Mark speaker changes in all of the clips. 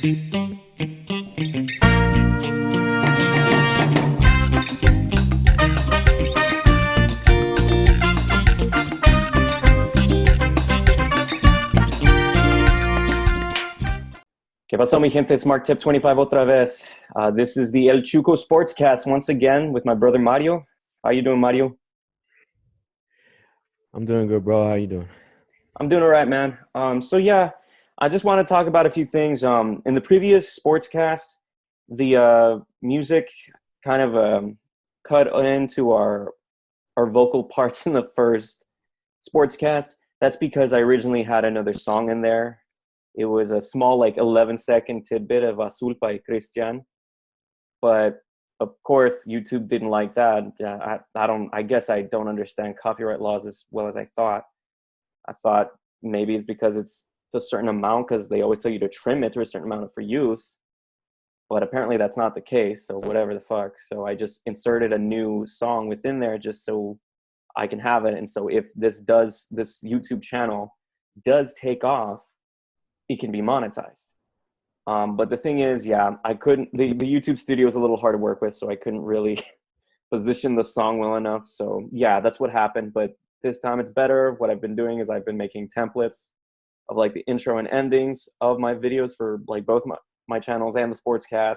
Speaker 1: ¿Qué pasó, mi gente? It's Mark Tip 25 otra vez. This is the El Chuco Sportscast once again with my brother Mario. How you doing, Mario?
Speaker 2: I'm doing good, bro. How you doing?
Speaker 1: I'm doing all right, man. So yeah, I just want to talk about a few things. In the previous Sportscast, the music kind of cut into our vocal parts in the first Sportscast. That's because I originally had another song in there. It was a small, like 11-second tidbit of Azul by Christian, but of course YouTube didn't like that. Yeah, I guess I don't understand copyright laws as well as I thought. I thought maybe it's because it's a certain amount, because they always tell you to trim it to a certain amount for use, but apparently that's not the case. So whatever the fuck. So I just inserted a new song within there just so I can have it. And so if this YouTube channel does take off, it can be monetized. But the thing is, yeah, I couldn't, the YouTube studio is a little hard to work with, so I couldn't really position the song well enough. So yeah, that's what happened. But this time it's better. What I've been doing is I've been making templates of like the intro and endings of my videos for like both my channels and the Sportscast,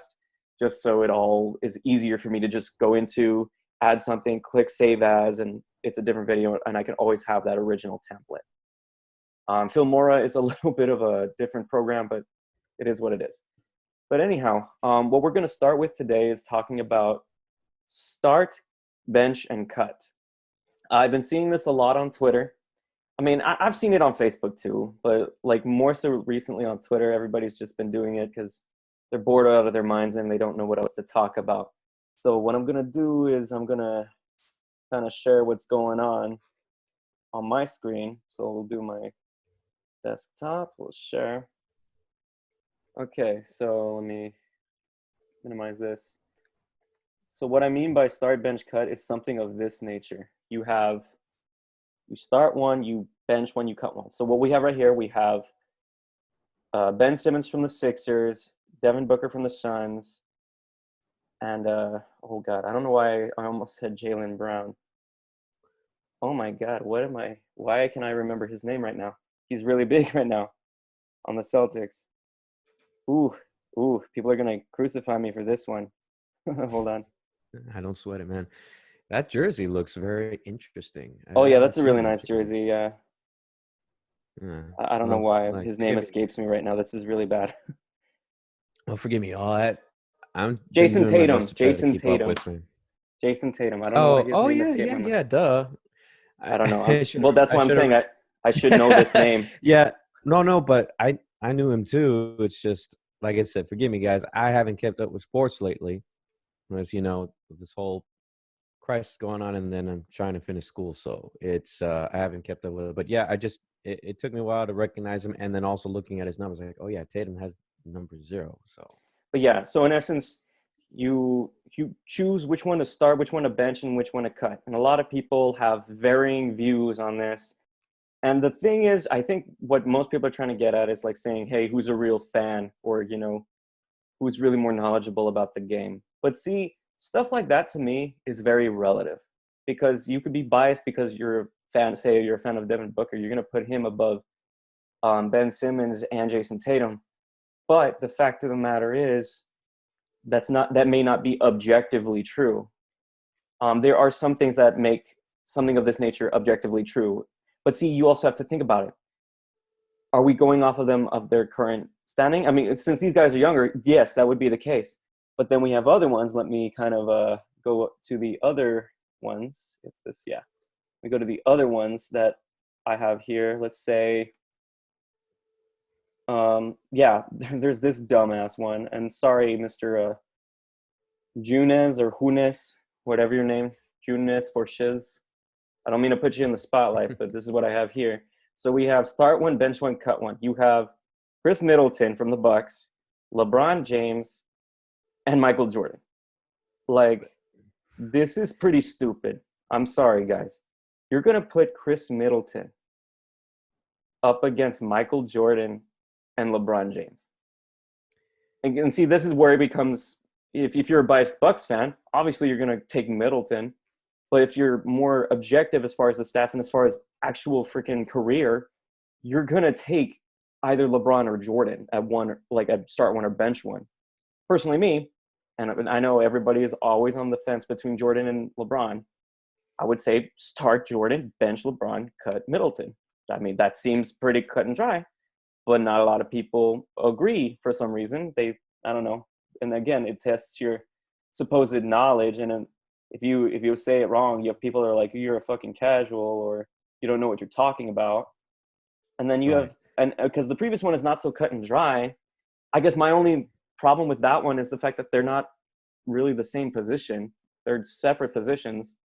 Speaker 1: just so it all is easier for me to just go into, add something, click save as, and it's a different video, and I can always have that original template. Filmora is a little bit of a different program, but it is what it is. But anyhow, what we're going to start with today is talking about start, bench, and cut. I've been seeing this a lot on Twitter. I mean, I've seen it on Facebook too, but like more so recently on Twitter, everybody's just been doing it because they're bored out of their minds and they don't know what else to talk about. So what I'm going to do is I'm going to kind of share what's going on my screen. So we'll do my desktop, we'll share. Okay, so let me minimize this. So what I mean by start, bench, cut is something of this nature. You start one, you bench one, you cut one. So what we have right here, we have Ben Simmons from the Sixers, Devin Booker from the Suns, and oh God, I don't know why I almost said Jaylen Brown. Oh my God, why can I remember his name right now? He's really big right now on the Celtics. Ooh, people are gonna crucify me for this one. Hold on.
Speaker 2: I don't sweat it, man. That jersey looks very interesting.
Speaker 1: Oh yeah,
Speaker 2: haven't
Speaker 1: that's a really
Speaker 2: seen that
Speaker 1: nice jersey. Yeah.
Speaker 2: Yeah.
Speaker 1: I don't know why
Speaker 2: Like,
Speaker 1: his name escapes me right now. This is really bad.
Speaker 2: forgive me. I'm been
Speaker 1: Jason
Speaker 2: doing my
Speaker 1: Tatum.
Speaker 2: best to try to keep up with me.
Speaker 1: Jason Tatum. I don't know why his name escaped my mind.
Speaker 2: Yeah. Duh.
Speaker 1: I don't know.
Speaker 2: I should.
Speaker 1: Well, that's why I'm saying I should know this name.
Speaker 2: Yeah. No. But I knew him too. It's just like I said. Forgive me, guys. I haven't kept up with sports lately, as you know, with this whole crisis going on, and then I'm trying to finish school, so it's I haven't kept up with it. But yeah, it took me a while to recognize him, and then also looking at his numbers, like, oh yeah, Tatum has number 0. So,
Speaker 1: But yeah, so in essence, you choose which one to start, which one to bench, and which one to cut. And a lot of people have varying views on this. And the thing is, I think what most people are trying to get at is like saying, hey, who's a real fan, or who's really more knowledgeable about the game. But see, stuff like that to me is very relative, because you could be biased because you're a fan, say you're a fan of Devin Booker, you're going to put him above Ben Simmons and Jason Tatum. But the fact of the matter is that may not be objectively true. There are some things that make something of this nature objectively true. But see, you also have to think about it. Are we going off of them of their current standing? I mean, since these guys are younger, yes, that would be the case. But then we have other ones. Let me kind of go to the other ones. We go to the other ones that I have here. Let's say, there's this dumbass one. And sorry, Mr. Junes or Junes, whatever your name, Junes for shiz. I don't mean to put you in the spotlight, but this is what I have here. So we have start one, bench one, cut one. You have Chris Middleton from the Bucks, LeBron James, and Michael Jordan. Like, this is pretty stupid. I'm sorry, guys. You're going to put Chris Middleton up against Michael Jordan and LeBron James. and see, this is where it becomes, if you're a biased Bucks fan, obviously you're going to take Middleton. But if you're more objective as far as the stats and as far as actual freaking career, you're going to take either LeBron or Jordan at one, like at start one or bench one. Personally, me, and I know everybody is always on the fence between Jordan and LeBron, I would say start Jordan, bench LeBron, cut Middleton. I mean, that seems pretty cut and dry, but not a lot of people agree for some reason. I don't know. And again, it tests your supposed knowledge. And if you say it wrong, you have people that are like, you're a fucking casual, or you don't know what you're talking about. And then you
Speaker 2: Right.
Speaker 1: have, and because the previous one is not so cut and dry, I guess my only problem with that one is the fact that they're not really the same position. They're separate positions.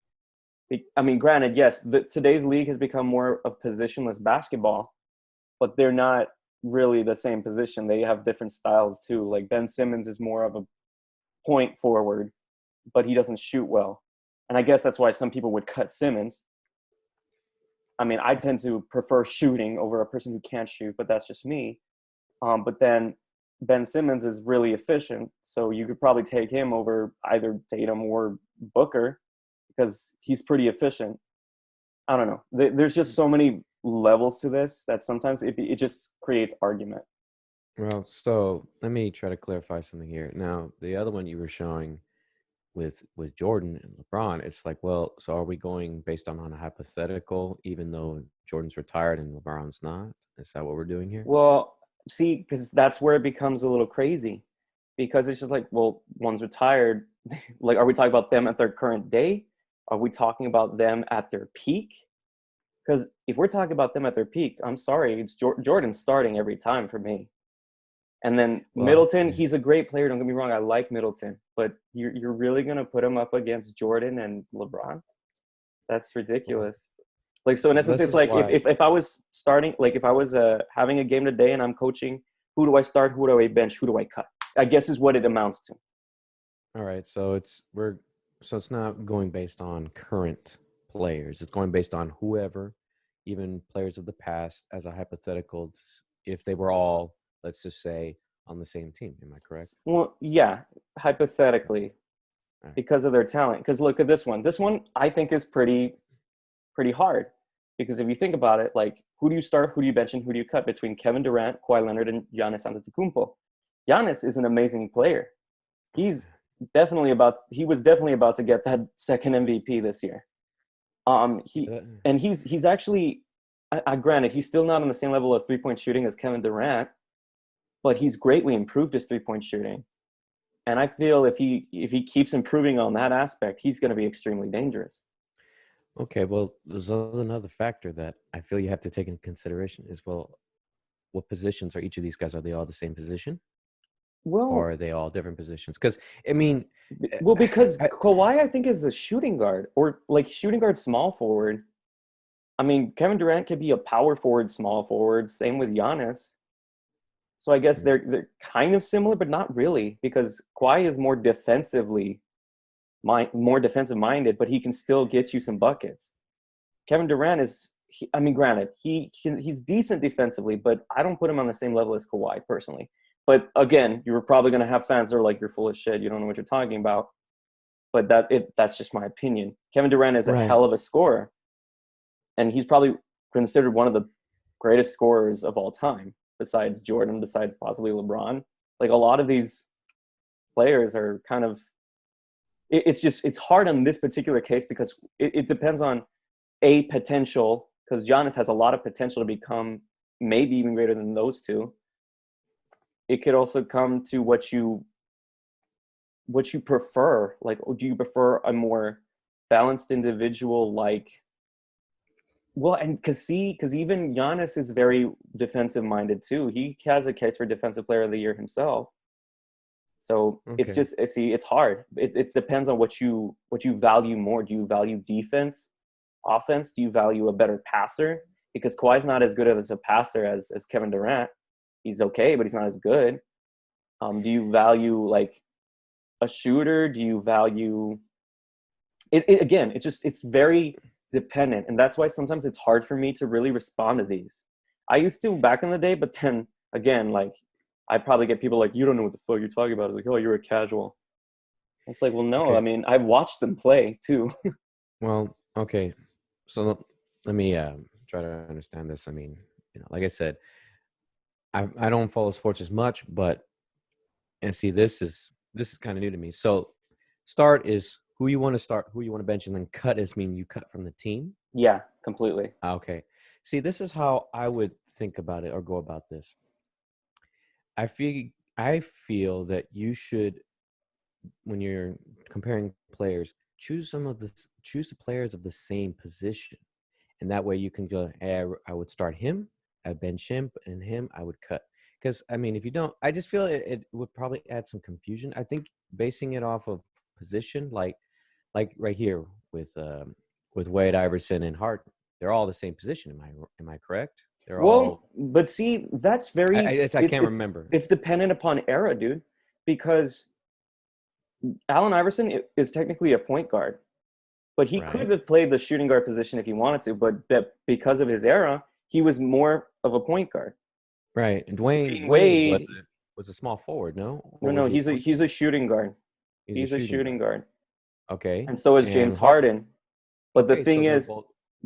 Speaker 1: I mean, granted, yes, today's league has become more of positionless basketball, but they're not really the same position. They have different styles too. Like Ben Simmons is more of a point forward, but he doesn't shoot well. And I guess that's why some people would cut Simmons. I mean, I tend to prefer shooting over a person who can't shoot, but that's just me. But then Ben Simmons is really efficient, so you could probably take him over either Tatum or Booker because he's pretty efficient. I don't know. There's just so many levels to this that sometimes it just creates argument.
Speaker 2: Well, so let me try to clarify something here. Now, the other one you were showing with Jordan and LeBron, it's like, well, so are we going based on a hypothetical, even though Jordan's retired and LeBron's not? Is that what we're doing here?
Speaker 1: Well, see, because that's where it becomes a little crazy, because it's just like, well, one's retired. Like, are we talking about them at their current day? Are we talking about them at their peak? Because if we're talking about them at their peak, I'm sorry, it's Jordan's starting every time for me. And then
Speaker 2: Well,
Speaker 1: Middleton,
Speaker 2: yeah.
Speaker 1: he's a great player. Don't get me wrong, I like Middleton, but you're really gonna put him up against Jordan and LeBron? That's
Speaker 2: Well,
Speaker 1: ridiculous. Like, so in
Speaker 2: so
Speaker 1: essence,
Speaker 2: this
Speaker 1: it's
Speaker 2: is
Speaker 1: like
Speaker 2: why.
Speaker 1: if I was starting, like if I was having a game today and I'm coaching, who do I start? Who do I bench? Who do I cut? I guess is what it amounts to.
Speaker 2: All right, so it's not going based on current players. It's going based on whoever, even players of the past, as a hypothetical, if they were all, let's just say, on the same team. Am I correct?
Speaker 1: Well, yeah, hypothetically,
Speaker 2: All right.
Speaker 1: because of their talent. Because look at this one. This one I think is pretty hard. Because if you think about it, like who do you start, who do you bench, and who do you cut between Kevin Durant, Kawhi Leonard, and Giannis Antetokounmpo? Giannis is an amazing player. He's he was definitely about to get that second MVP this year.
Speaker 2: Uh,
Speaker 1: He's actually, granted, he's still not on the same level of 3-point shooting as Kevin Durant, but he's greatly improved his 3-point shooting. And I feel if he keeps improving on that aspect, he's going to be extremely dangerous.
Speaker 2: okay, well, there's another factor that I feel you have to take into consideration is, well, what positions are each of these guys? Are they all the same position, or
Speaker 1: Well,
Speaker 2: are they all different positions? Because I mean,
Speaker 1: well, because
Speaker 2: I,
Speaker 1: Kawhi, I think, is a shooting guard or like shooting guard, small forward. I mean, Kevin Durant could be a power forward, small forward. Same with Giannis. So I guess they're kind of similar, but not really, because Kawhi is more defensive minded, but he can still get you some buckets. Kevin Durant I mean, granted, he's decent defensively, but I don't put him on the same level as Kawhi personally. But again, you were probably going to have fans that are like, "You're full of shit. You don't know what you're talking about." But that's just my opinion. Kevin Durant is a
Speaker 2: right.
Speaker 1: hell of a scorer, and he's probably considered one of the greatest scorers of all time, besides Jordan, besides possibly LeBron. Like a lot of these players are kind of. It's hard on this particular case because it depends on a potential, because Giannis has a lot of potential to become maybe even greater than those two. It could also come to what you prefer. Like, do you prefer a more balanced individual like, well, and because even Giannis is very defensive minded too. He has a case for defensive player of the year himself. So it's
Speaker 2: Okay.
Speaker 1: just, it's hard. It depends on what you value more. Do you value defense, offense? Do you value a better passer? Because Kawhi's not as good as a passer as Kevin Durant. He's okay, but he's not as good. Do you value like a shooter? Do you value again, it's very dependent, and that's why sometimes it's hard for me to really respond to these. I used to back in the day, but then again, like I probably get people like, you don't know what the fuck you're talking about. It's like, oh, you're a casual. It's like, well, no, I
Speaker 2: Okay.
Speaker 1: mean, I've watched them play too.
Speaker 2: Well, okay. So let me try to understand this. I mean, like I said, I don't follow sports as much, but and see, this is kind of new to me. So, start is who you want to start, who you want to bench, and then cut is mean you cut from the team.
Speaker 1: Yeah, completely.
Speaker 2: Okay. See, this is how I would think about it or go about this. I feel I feel that you should, when you're comparing players, choose the players of the same position, and that way you can go. Hey, I would start him, I bench him, and him I would cut. Because I mean, if you don't, I just feel it would probably add some confusion. I think basing it off of position, like right here with Wade, Iverson, and Hart, they're all the same position. Am I correct? They're all.
Speaker 1: Well, but see, that's very
Speaker 2: I
Speaker 1: it's
Speaker 2: can't
Speaker 1: it's
Speaker 2: remember.
Speaker 1: it's dependent upon era, dude. Because Allen Iverson is technically a point guard, but he could
Speaker 2: Right.
Speaker 1: have played the shooting guard position if he wanted to. But that because of his era, he was more of a point guard.
Speaker 2: Right. And Dwayne
Speaker 1: Dwayne
Speaker 2: Wade
Speaker 1: Wade,
Speaker 2: was a small forward, no?
Speaker 1: no,
Speaker 2: Or
Speaker 1: no,
Speaker 2: was he a
Speaker 1: he's a
Speaker 2: point
Speaker 1: he's
Speaker 2: guard?
Speaker 1: a shooting guard.
Speaker 2: He's a
Speaker 1: He's a
Speaker 2: shooting
Speaker 1: shooting
Speaker 2: guard.
Speaker 1: guard,
Speaker 2: Okay.
Speaker 1: and so is
Speaker 2: And
Speaker 1: James
Speaker 2: Hart.
Speaker 1: Harden. But the
Speaker 2: Okay, so
Speaker 1: thing
Speaker 2: they're
Speaker 1: is,
Speaker 2: both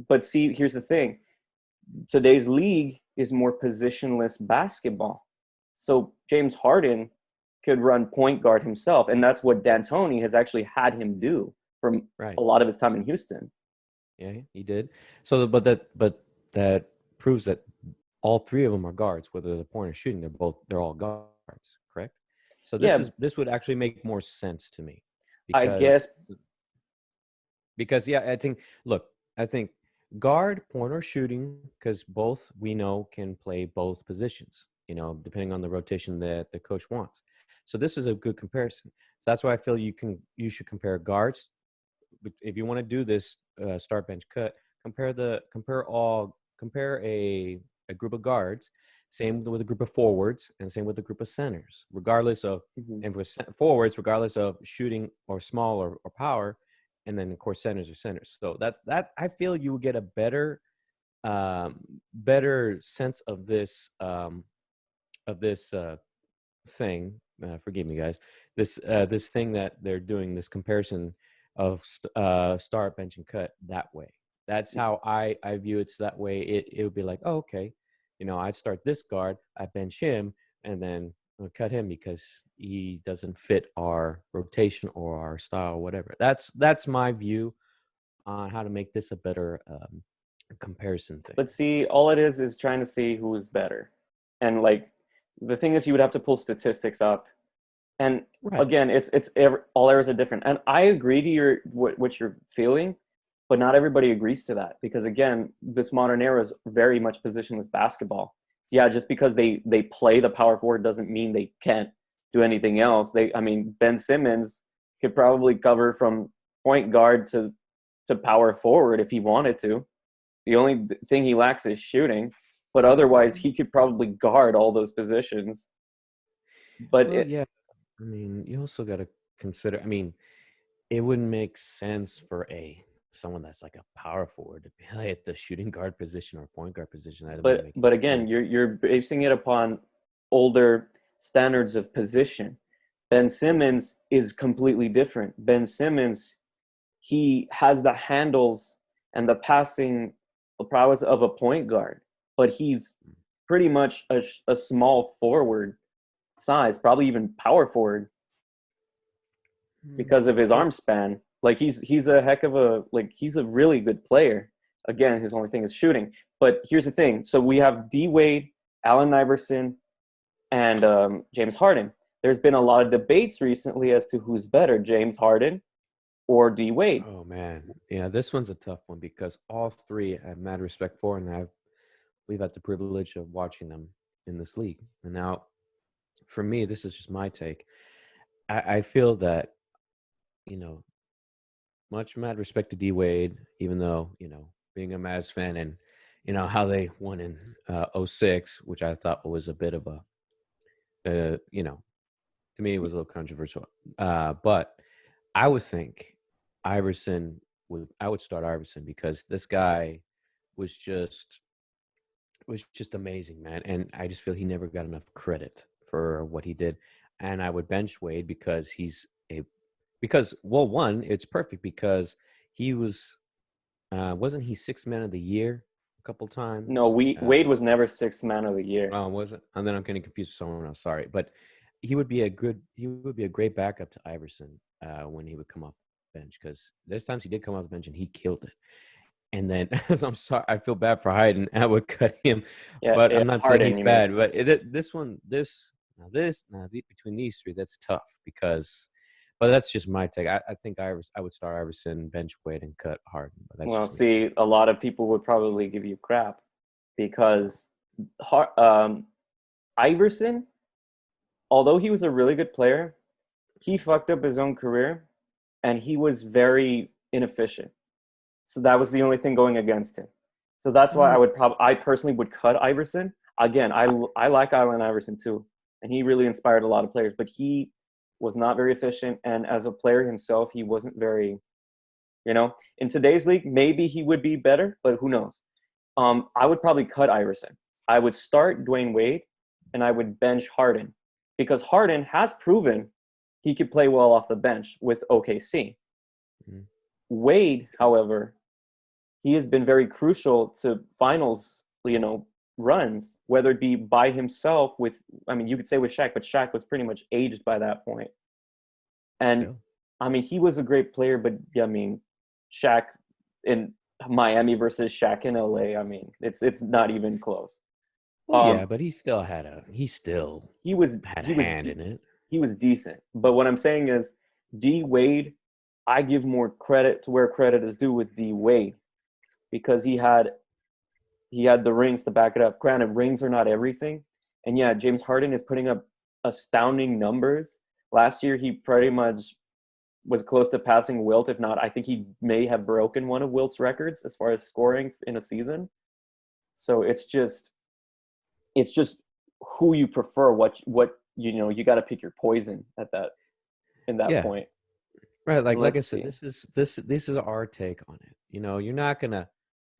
Speaker 1: but see, here's the thing: today's league is more positionless basketball. So James Harden could run point guard himself, and that's what D'Antoni has actually had him do for
Speaker 2: right.
Speaker 1: a lot of his time in Houston.
Speaker 2: Yeah, he did. So, but that proves that all three of them are guards, whether they're point or shooting. They're all guards, correct? So
Speaker 1: Yeah,
Speaker 2: this would actually make more sense to me,
Speaker 1: I guess.
Speaker 2: because yeah, I think guard, point, or shooting, because both we know can play both positions. Depending on the rotation that the coach wants. So this is a good comparison. So that's why I feel you should compare guards. If you want to do this start bench cut, compare a group of guards, same with a group of forwards, and same with a group of centers, regardless of,
Speaker 1: Mhm.
Speaker 2: and for forwards, regardless of shooting or small or power, and then of course centers are centers. So that I feel you will get a um, better sense of this thing. Forgive me, guys. This thing that they're doing, this comparison of start, bench, and cut that way. That's how I view it. So that way, it would be like, oh, okay, I start this guard, I bench him, and then I'll cut him because he doesn't fit our rotation or our style, or whatever. That's my view on how to make this a better comparison thing.
Speaker 1: But see, all it is trying to see who is better. And like the thing is, you would have to pull statistics up. And
Speaker 2: Right.
Speaker 1: again, all areas are different. And I agree to what you're feeling, but not everybody agrees to that because again, this modern era is very much positionless basketball. Yeah, just because they play the power forward doesn't mean they can't do anything else. I mean, Ben Simmons could probably cover from point guard to power forward if he wanted to. The only thing he lacks is shooting, but otherwise he could probably guard all those positions. But
Speaker 2: Well, yeah. I mean, you also got to consider. I mean, it wouldn't make sense for someone that's like a power forward to play at the shooting guard position or point guard position. That wouldn't make any
Speaker 1: but again,
Speaker 2: sense.
Speaker 1: you're basing it upon older standards of position. Ben Simmons is completely different. Ben Simmons, he has the handles and the passing prowess of a point guard, but he's pretty much a small forward size, probably even power forward because of his
Speaker 2: Well,
Speaker 1: arm span. Like he's a heck of a like he's a really good player. Again, his only thing is shooting. But here's the thing: so we have D Wade, Allen Iverson, and James Harden. There's been a lot of debates recently as to who's better, James Harden or D Wade.
Speaker 2: oh man, yeah, this one's a tough one because all three I have mad respect for, and we've had the privilege of watching them in this league. And now, for me, this is just my take. I feel that you know much mad respect to D Wade, even though, being a Mavs fan and, how they won in '06, which I thought was a bit of to me, it was a little controversial. But I would think I would start Iverson because this guy was just amazing, man. And I just feel he never got enough credit for what he did, and I would bench Wade because one, it's perfect because he was wasn't he sixth man of the year a couple
Speaker 1: No,
Speaker 2: times?
Speaker 1: Wade was never sixth man of the year.
Speaker 2: Was it? And then I'm getting confused with someone else. Sorry, but he would be a great backup to Iverson when he would come off the bench, because there's times he did come off the bench and he killed it. And then, I'm sorry, I feel bad for Hyden. I would cut him,
Speaker 1: Yeah,
Speaker 2: but
Speaker 1: yeah,
Speaker 2: I'm not saying
Speaker 1: Harden,
Speaker 2: he's
Speaker 1: you mean?
Speaker 2: bad. But between these three, that's tough because. But that's just my take. I think I would start Iverson, bench Wade, and cut Harden. But that's
Speaker 1: Well,
Speaker 2: just me.
Speaker 1: see, a lot of people would probably give you crap because Iverson, although he was a really good player, he fucked up his own career and he was very inefficient. So that was the only thing going against him. So that's why I personally would cut Iverson. Again, I like Allen Iverson too, and he really inspired a lot of players, but he was not very efficient, and as a player himself, he wasn't very, in today's league, maybe he would be better, but who knows? I would probably cut Iverson. I would start Dwayne Wade, and I would bench Harden, because Harden has proven he could play well off the bench with OKC.
Speaker 2: Mhm.
Speaker 1: Wade, however, he has been very crucial to finals, runs, whether it be by himself you could say with Shaq, but Shaq was pretty much aged by that point. And
Speaker 2: Still.
Speaker 1: he was a great player, but Shaq in Miami versus Shaq in LA, it's not even close.
Speaker 2: Well, yeah, but he still had a
Speaker 1: He was
Speaker 2: hand in it.
Speaker 1: he was decent. But what I'm saying is D Wade, I give more credit to where credit is due with D Wade, because he had the rings to back it up. Granted, rings are not everything. And yeah, James Harden is putting up astounding numbers. Last year, he pretty much was close to passing Wilt. If not, I think he may have broken one of Wilt's records as far as scoring in a season. So it's just who you prefer. What you got to pick your poison in that
Speaker 2: Yeah.
Speaker 1: point.
Speaker 2: Right, like I
Speaker 1: Let's
Speaker 2: said,
Speaker 1: see.
Speaker 2: this is our take on it. You're not gonna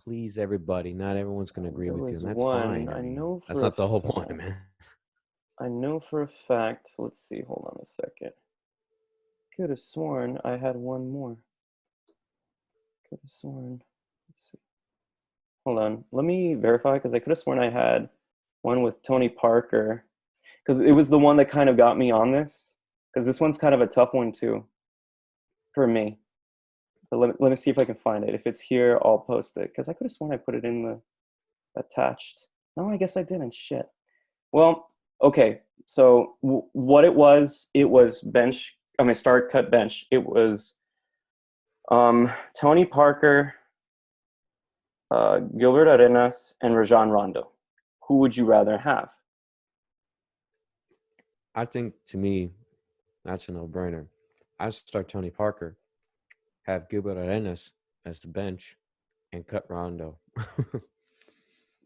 Speaker 2: please everybody. Not everyone's gonna agree
Speaker 1: There
Speaker 2: with you,
Speaker 1: was
Speaker 2: and that's
Speaker 1: one
Speaker 2: fine. I
Speaker 1: I
Speaker 2: mean,
Speaker 1: know
Speaker 2: that's
Speaker 1: for a
Speaker 2: not the whole point, man.
Speaker 1: fact. I know for a fact. Let's see. Hold on a second. Could have sworn I had one more. Could have sworn. Let's see. Hold on. Let me verify, because I could have sworn I had one with Tony Parker, because it was the one that kind of got me on this. Because this one's kind of a tough one too for me. But let me see if I can find it. If it's here, I'll post it, because I could have sworn I put it in the attached. No, I guess I didn't. Shit. Well, okay. So what it was bench. Start, cut, bench. It was Tony Parker, Gilbert Arenas, and Rajon Rondo. Who would you rather have?
Speaker 2: I think, to me, that's a no-brainer. I start Tony Parker, have Gilbert Arenas as the bench, and cut Rondo.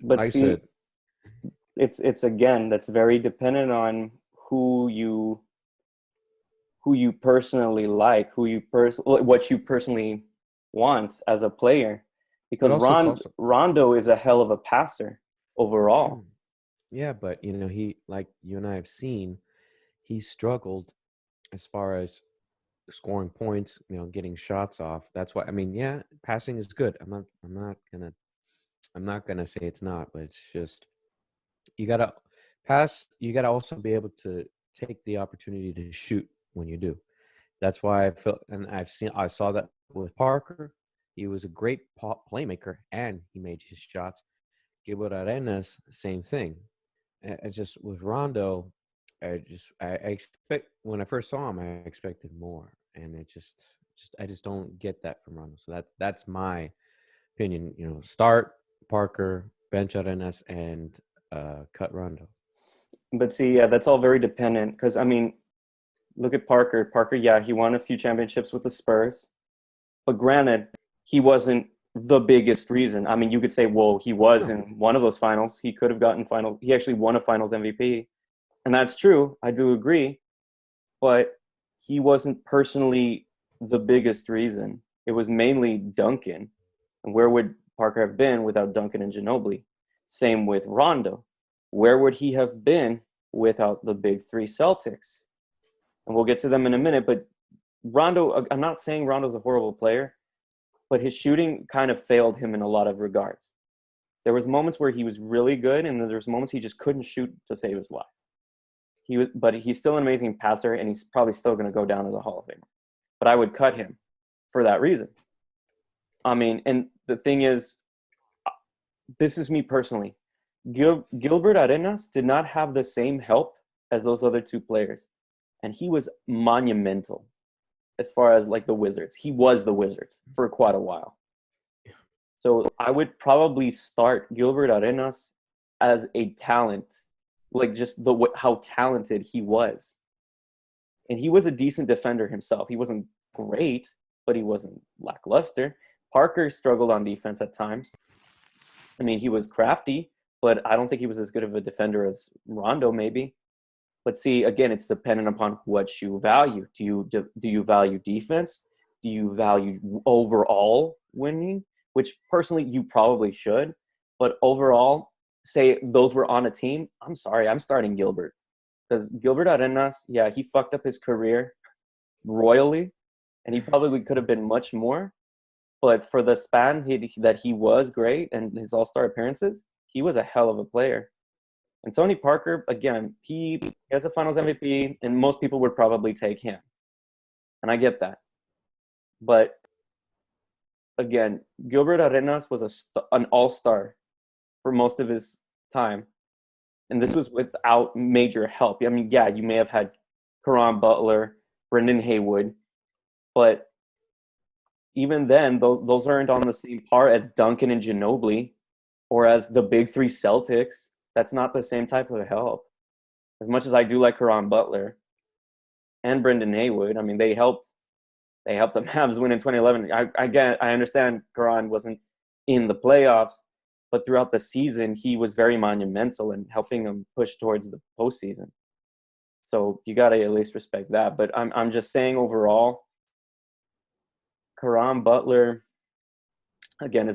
Speaker 1: But
Speaker 2: Like I
Speaker 1: see,
Speaker 2: said,
Speaker 1: it's again, that's very dependent on who you personally like, what you personally want as a player,
Speaker 2: but
Speaker 1: because
Speaker 2: also it's also
Speaker 1: Rondo is a hell of a passer overall.
Speaker 2: true. Yeah, but he, like you and I have seen, he struggled as far as scoring points, getting shots off. That's why, yeah, passing is good. I'm not gonna say it's not, but it's just you gotta pass. You gotta also be able to take the opportunity to shoot when you do. That's why I felt, and I saw that with Parker. He was a great playmaker, and he made his shots. Gilbert Arenas, same thing. It's just with Rondo, I expect, when I first saw him, I expected more, and I just don't get that from Rondo. So that's my opinion. Start Parker, bench Arenas, and cut Rondo.
Speaker 1: But see, yeah, that's all very dependent, because look at Parker. Parker, yeah, he won a few championships with the Spurs, but granted, he wasn't the biggest reason. You could say, well, he was
Speaker 2: No.
Speaker 1: in one of those finals. He could have gotten finals. He actually won a finals MVP. And that's true. I do agree. But he wasn't personally the biggest reason. It was mainly Duncan. And where would Parker have been without Duncan and Ginobili? Same with Rondo. Where would he have been without the big three Celtics. And we'll get to them in a minute. But Rondo, I'm not saying Rondo's a horrible player, but his shooting kind of failed him in a lot of regards. There was moments where he was really good, and then there's moments he just couldn't shoot to save his life. But he's still an amazing passer, and he's probably still going to go down as a Hall of Famer. But I would cut him for that reason. I mean, and the thing is, this is me personally. Gilbert Arenas did not have the same help as those other two players, and he was monumental as far as like the Wizards. He was the Wizards for quite a while. So I would probably start Gilbert Arenas as a talent, like just how talented he was. And he was a decent defender himself. He wasn't great, but he wasn't lackluster. Parker struggled on defense at times. I mean, he was crafty, but I don't think he was as good of a defender as Rondo maybe. But see, again, it's dependent upon what you value. Do you value defense? Do you value overall winning? Which personally you probably should. But overall, say those were on a team, I'm sorry, I'm starting Gilbert. Because Gilbert Arenas, yeah, he fucked up his career royally, and he probably could have been much more. But for the span that he was great and his all-star appearances, he was a hell of a player. And Tony Parker, again, he has a Finals MVP, and most people would probably take him. And I get that. But again, Gilbert Arenas was an all-star for most of his time. And this was without major help. I mean, yeah, you may have had Caron Butler, Brendan Haywood, but even then, those aren't on the same par as Duncan and Ginobili or as the big three Celtics. That's not the same type of help. As much as I do like Caron Butler and Brendan Haywood, I mean, they helped the Mavs win in 2011. I understand Caron wasn't in the playoffs, but throughout the season, he was very monumental in helping them push towards the postseason. So you got to at least respect that. But I'm just saying overall, Caron Butler, again,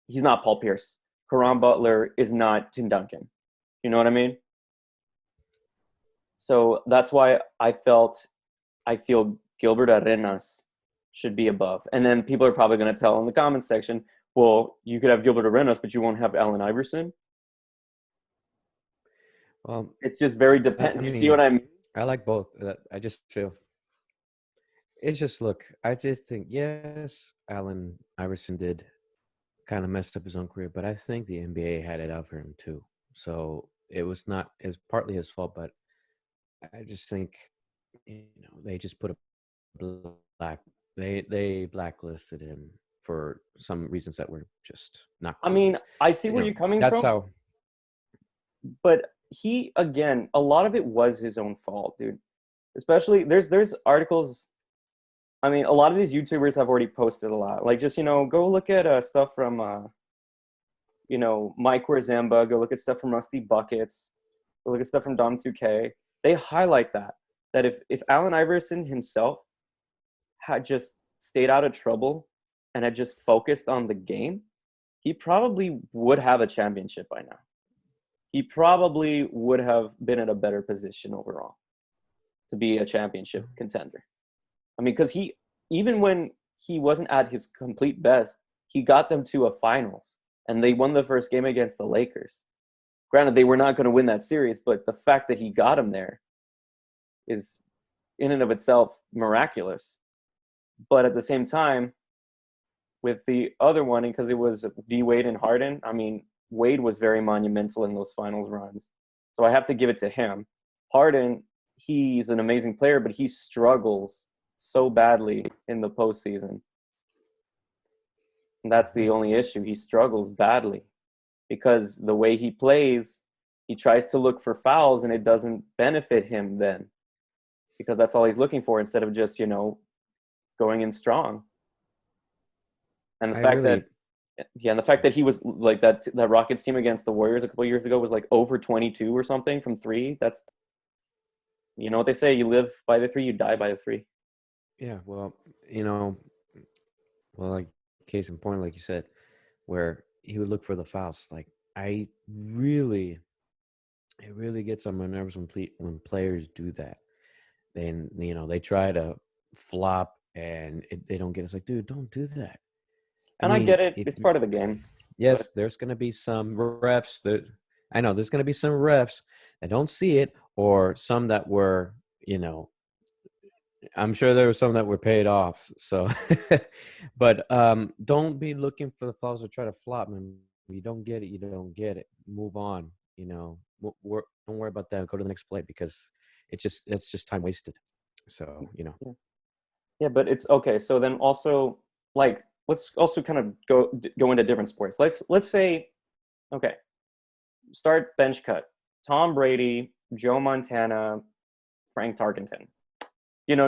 Speaker 1: he's not Paul Pierce. Caron Butler is not Tim Duncan. You know what I mean? So that's why I feel Gilbert Arenas should be above. And then people are probably going to tell in the comments section, well, you could have Gilbert Arenas, but you won't have Allen Iverson.
Speaker 2: Well,
Speaker 1: it's just very dependent. You see what I mean?
Speaker 2: I like both. I just feel it's just look. I just think yes, Allen Iverson did kind of messed up his own career, but I think the NBA had it out for him too. So it was partly his fault, but I just think they just put they blacklisted him for some reasons that were just not cool.
Speaker 1: I mean, I see where you're coming
Speaker 2: that's
Speaker 1: from.
Speaker 2: How.
Speaker 1: But he, again, a lot of it was his own fault, dude. Especially there's articles. I mean, a lot of these YouTubers have already posted a lot. Like, just go look at stuff from Mike Warzamba. Go look at stuff from Rusty Buckets. Go look at stuff from Dom 2K. They highlight that if Allen Iverson himself had just stayed out of trouble and had just focused on the game, he probably would have a championship by now. He probably would have been in a better position overall to be a championship contender. I mean, because even when he wasn't at his complete best, he got them to a finals, and they won the first game against the Lakers. Granted, they were not going to win that series, but the fact that he got them there is, in and of itself, miraculous. But at the same time, with the other one, because it was D. Wade and Harden, I mean, Wade was very monumental in those finals runs. So I have to give it to him. Harden, he's an amazing player, but he struggles so badly in the postseason. And that's the only issue. He struggles badly because the way he plays, he tries to look for fouls, and it doesn't benefit him then because that's all he's looking for instead of just, going in strong. And the fact that he was like that Rockets team against the Warriors a couple of years ago was like over 22 or something from three. That's, you know what they say, you live by the three, you die by the three.
Speaker 2: Yeah, well, like case in point, like you said, where he would look for the fouls. Like I really it really gets on my nerves when players do that. Then they try to flop and they don't get. It's like, dude, don't do that. I
Speaker 1: And I
Speaker 2: mean,
Speaker 1: get it;
Speaker 2: if
Speaker 1: it's part of the game. But
Speaker 2: yes, there's going to be some refs that I know there's going to be some refs that don't see it, or some that were, I'm sure there were some that were paid off. So, but don't be looking for the flaws or try to flop, man. You don't get it, you don't get it. Move on. Don't worry about that. Go to the next play because it's just time wasted. So,
Speaker 1: yeah, yeah, but it's okay. So then also, like, let's also kind of go into different sports. Let's say, okay, start bench cut. Tom Brady, Joe Montana, Frank Tarkenton.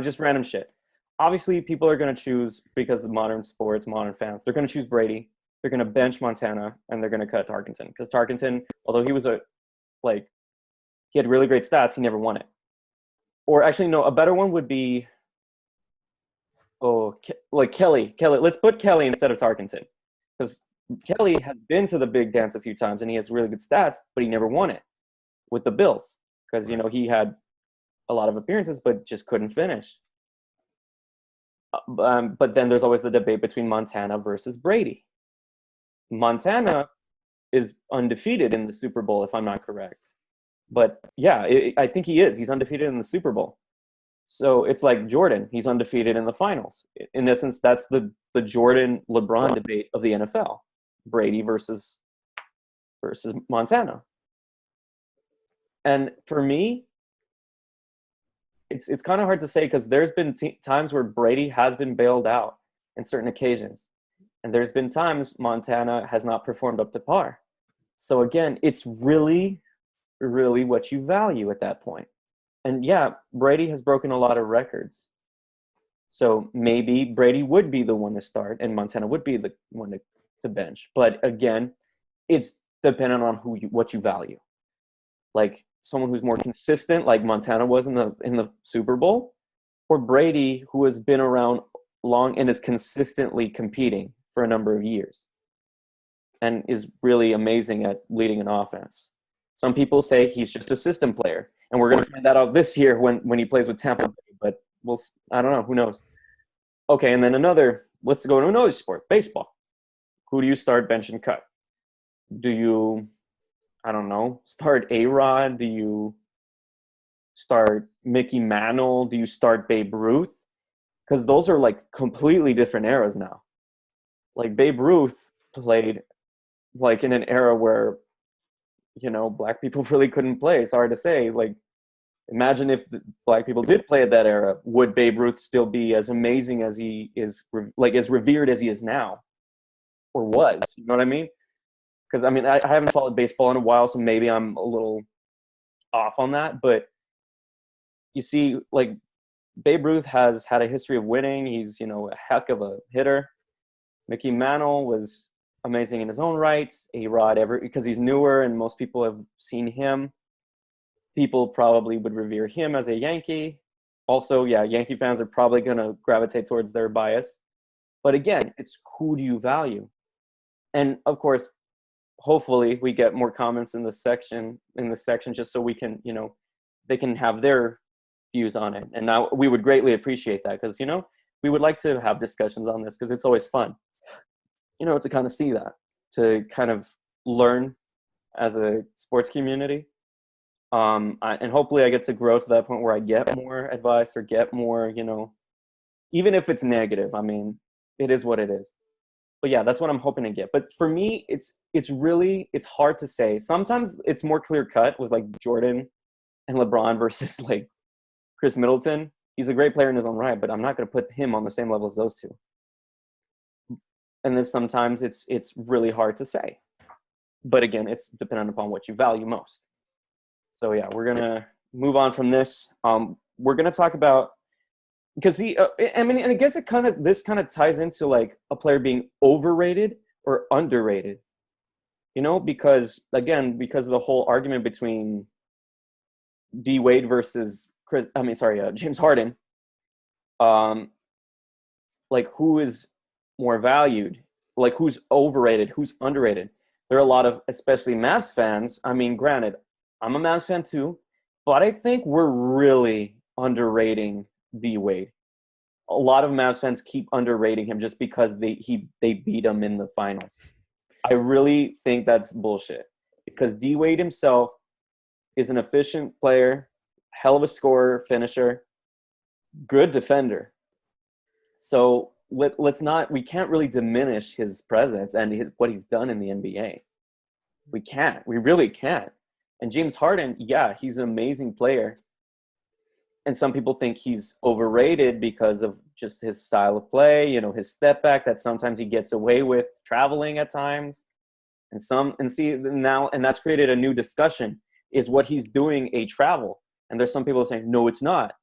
Speaker 1: Just random shit. Obviously, people are going to choose, because of modern sports, modern fans, they're going to choose Brady. They're going to bench Montana, and they're going to cut Tarkenton, because Tarkenton, although he was like he had really great stats, he never won it. Or actually, no, a better one would be, like Kelly. Kelly, let's put Kelly instead of Tarkenton, because Kelly has been to the big dance a few times and he has really good stats, but he never won it with the Bills, because
Speaker 2: right.
Speaker 1: he had a lot of appearances but just couldn't finish. But then there's always the debate between Montana versus Brady. Montana is undefeated in the Super Bowl, if I'm not correct. But yeah, I think he is. He's undefeated in the Super Bowl. So it's like Jordan. He's undefeated in the finals. In essence, that's the Jordan LeBron debate of the NFL. Brady versus Montana. And for me, it's kind of hard to say, because there's been times where Brady has been bailed out in certain occasions. And there's been times Montana has not performed up to par. So again, it's really, really what you value at that point. And yeah, Brady has broken a lot of records. So maybe Brady would be the one to start and Montana would be the one to bench. But again, it's dependent on what you value. Like someone who's more consistent, like Montana was in the Super Bowl, or Brady, who has been around long and is consistently competing for a number of years and is really amazing at leading an offense. Some people say he's just a system player, and we're going to find that out this year when he plays with Tampa Bay. But I don't know. Who knows? Okay, and then let's go to another sport, baseball. Who do you start, bench, and cut? Do you, I don't know, start A-Rod? Do you start Mickey Mantle? Do you start Babe Ruth? Because those are like completely different eras now. Like Babe Ruth played like in an era where black people really couldn't play. It's hard to say. Like, imagine if black people did play at that era, would Babe Ruth still be as amazing as he is, like as revered as he is now, or was? You know what I mean? Because I mean, I haven't followed baseball in a while, so maybe I'm a little off on that. But you see, like Babe Ruth has had a history of winning. He's a heck of a hitter. Mickey Mantle was amazing in his own right. A-Rod, because he's newer and most people have seen him. People probably would revere him as a Yankee. Also, yeah, Yankee fans are probably going to gravitate towards their bias. But again, it's who do you value? And of course, hopefully we get more comments in this section just so we can, they can have their views on it. And now we would greatly appreciate that, because, we would like to have discussions on this, because it's always fun, to kind of see that, to kind of learn as a sports community. And hopefully I get to grow to that point where I get more advice or get more, even if it's negative. I mean, it is what it is. But yeah, that's what I'm hoping to get. But for me, it's hard to say. Sometimes it's more clear cut with like Jordan and LeBron versus like Chris Middleton. He's a great player in his own right, but I'm not going to put him on the same level as those two. And then sometimes it's really hard to say. But again, it's dependent upon what you value most. So yeah, we're gonna move on from this. We're gonna talk about, because I mean, and I guess this kind of ties into like a player being overrated or underrated. Because of the whole argument between D Wade versus James Harden. Like who is more valued? Like who's overrated? Who's underrated? There are a lot of, especially Mavs fans. I mean, granted, I'm a Mavs fan too, but I think we're really underrating D Wade. A lot of Mavs fans keep underrating him just because they beat him in the finals. I really think that's bullshit because D Wade himself is an efficient player, hell of a scorer, finisher, good defender. So let's not, we can't really diminish his presence and what he's done in the NBA. We can't. We really can't. And James Harden, yeah, he's an amazing player. And some people think he's overrated because of just his style of play, his step back that sometimes he gets away with traveling at times. And that's created a new discussion. Is what he's doing a travel? And there's some people saying, no, it's not.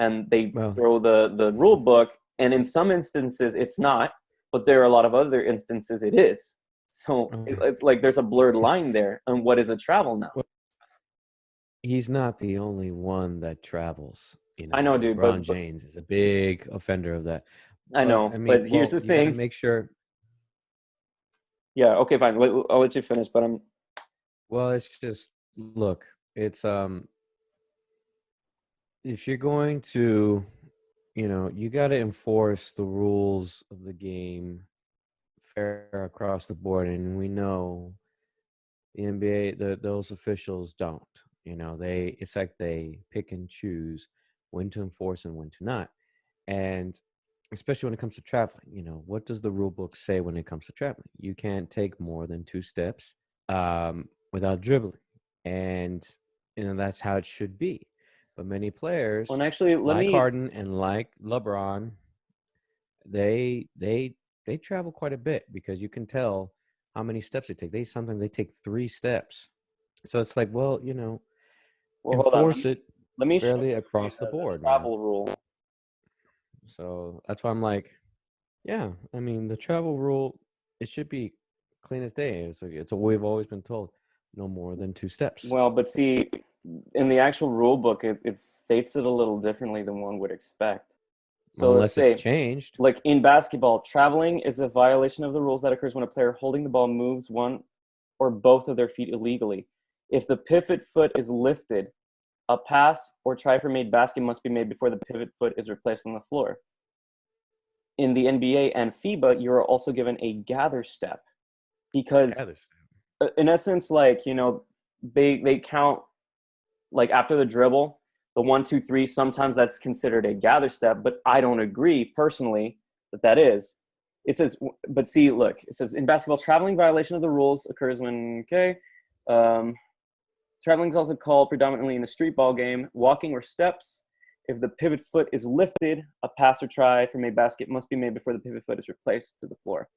Speaker 1: And they throw the rule book. And in some instances, it's not. But there are a lot of other instances it is. So it's like there's a blurred line there on what is a travel now.
Speaker 2: Well, he's not the only one that travels.
Speaker 1: I know, dude.
Speaker 2: LeBron James is a big offender of that.
Speaker 1: I know, but here's the thing.
Speaker 2: Make sure.
Speaker 1: Yeah. Okay. Fine. I'll let you finish. But I'm.
Speaker 2: Well, it's just look. It's if you're going to, you got to enforce the rules of the game fair across the board, and we know the NBA, those officials don't. It's like they pick and choose when to enforce and when to not. And especially when it comes to traveling, what does the rule book say when it comes to traveling? You can't take more than 2 steps without dribbling. And, that's how it should be. But many players,
Speaker 1: actually,
Speaker 2: Harden and like LeBron, they travel quite a bit because you can tell how many steps they take. Sometimes they take 3 steps. So it's like, enforce it fairly across the board.
Speaker 1: Travel rule.
Speaker 2: So that's why I'm like, yeah, I mean, the travel rule, it should be clean as day. It's what we've always been told, no more than 2 steps.
Speaker 1: Well, but see, in the actual rule book, it states it a little differently than one would expect. So
Speaker 2: unless it's changed.
Speaker 1: Like in basketball, traveling is a violation of the rules that occurs when a player holding the ball moves one or both of their feet illegally. If the pivot foot is lifted, a pass or try for made basket must be made before the pivot foot is replaced on the floor. In the NBA and FIBA, you are also given a gather step because, in essence, like, they count like after the dribble, the 1, 2, 3. Sometimes that's considered a gather step, but I don't agree personally that is. It says, but see, look, it says in basketball, traveling violation of the rules occurs when traveling is also called predominantly in a street ball game, walking or steps. If the pivot foot is lifted, a pass or try from a basket must be made before the pivot foot is replaced to the floor.